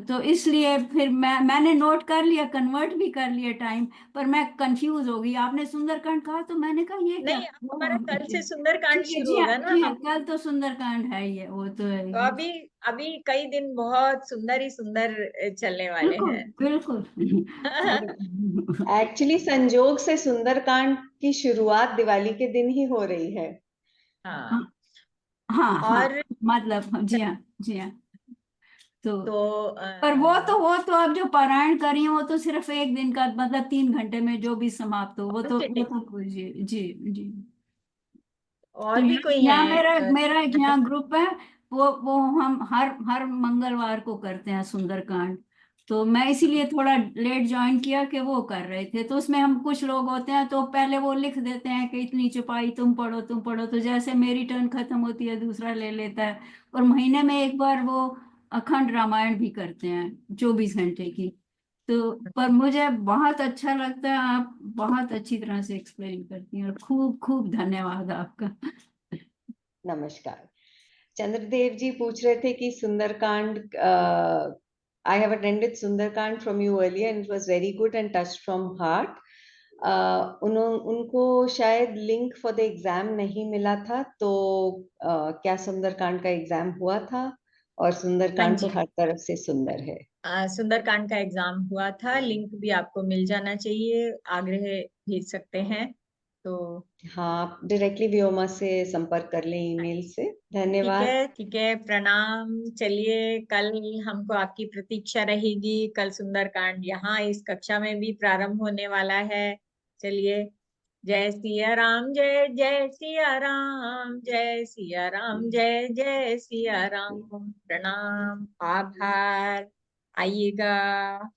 तो इसलिए फिर मैंने नोट कर लिया, कन्वर्ट भी कर लिया टाइम। पर मैं कंफ्यूज हो गई, आपने सुंदरकांड कहा तो मैंने कहा ये क्या।
नहीं, हमारा कल से सुंदरकांड
ठीक है
शुरू
जी, हाँ
होगा ना
जी हाँ,
हम।
कल तो सुंदरकांड है, ये वो तो है
तो
ही।
अभी अभी कई दिन बहुत सुंदर ही सुंदर चलने वाले
बिल्कुल
हैं।
बिल्कुल।
एक्चुअली संजोग से सुंदरकांड की शुरुआत दिवाली के दिन ही हो रही है।
हाँ।
हाँ हाँ,
और
मतलब जी हाँ जी हाँ। तो
तो
पर वो तो आप जो पारायण कर रही हैं वो तो सिर्फ एक दिन का, मतलब 3 घंटे में जो भी समाप्त हो, वो तो
चलिए।
जी जी जी।
और
तो
भी कोई
यहाँ
है
मेरा मेरा एक यहाँ ग्रुप है, वो हम हर मंगलवार को करते हैं सुंदरकांड। तो मैं इसीलिए थोड़ा लेट ज्वाइन किया कि वो कर रहे थे। तो उसमें हम कुछ लोग होते हैं तो पहले वो लिख देते हैं कि इतनी चौपाई तुम पढ़ो तुम पढ़ो, तो जैसे मेरी टर्न खत्म होती है दूसरा ले लेता है। और महीने में एक बार वो अखंड रामायण भी करते हैं 24 घंटे की। तो पर मुझे बहुत अच्छा लगता है, आप बहुत अच्छी तरह से एक्सप्लेन करती हैं, और खूब खूब धन्यवाद आपका।
नमस्कार। चंद्रदेव जी पूछ रहे थे कि Sundarkand, I have attended Sundarkand from you earlier and it was very good and touched from heart. उनको शायद लिंक फॉर द एग्जाम नहीं मिला था, तो क्या सुंदरकांड का एग्जाम हुआ था? और
हाँ
सुंदरकांड तो
जी,
हर तरफ से सुंदर है।
सुंदरकांड का एग्जाम हुआ था, लिंक भी आपको मिल जाना चाहिए, आग्रह भेज सकते हैं तो।
हाँ, आप डायरेक्टली व्योमा से संपर्क कर लें ईमेल से। धन्यवाद।
ठीक है, प्रणाम। चलिए, कल हमको आपकी प्रतीक्षा रहेगी। कल सुंदरकांड यहाँ इस कक्षा में भी प्रारंभ होने वाला है। चलिए, जय सिया राम, जय जय सिया राम, जय सिया राम, जय जय सिया राम। प्रणाम, आभार। आइएगा।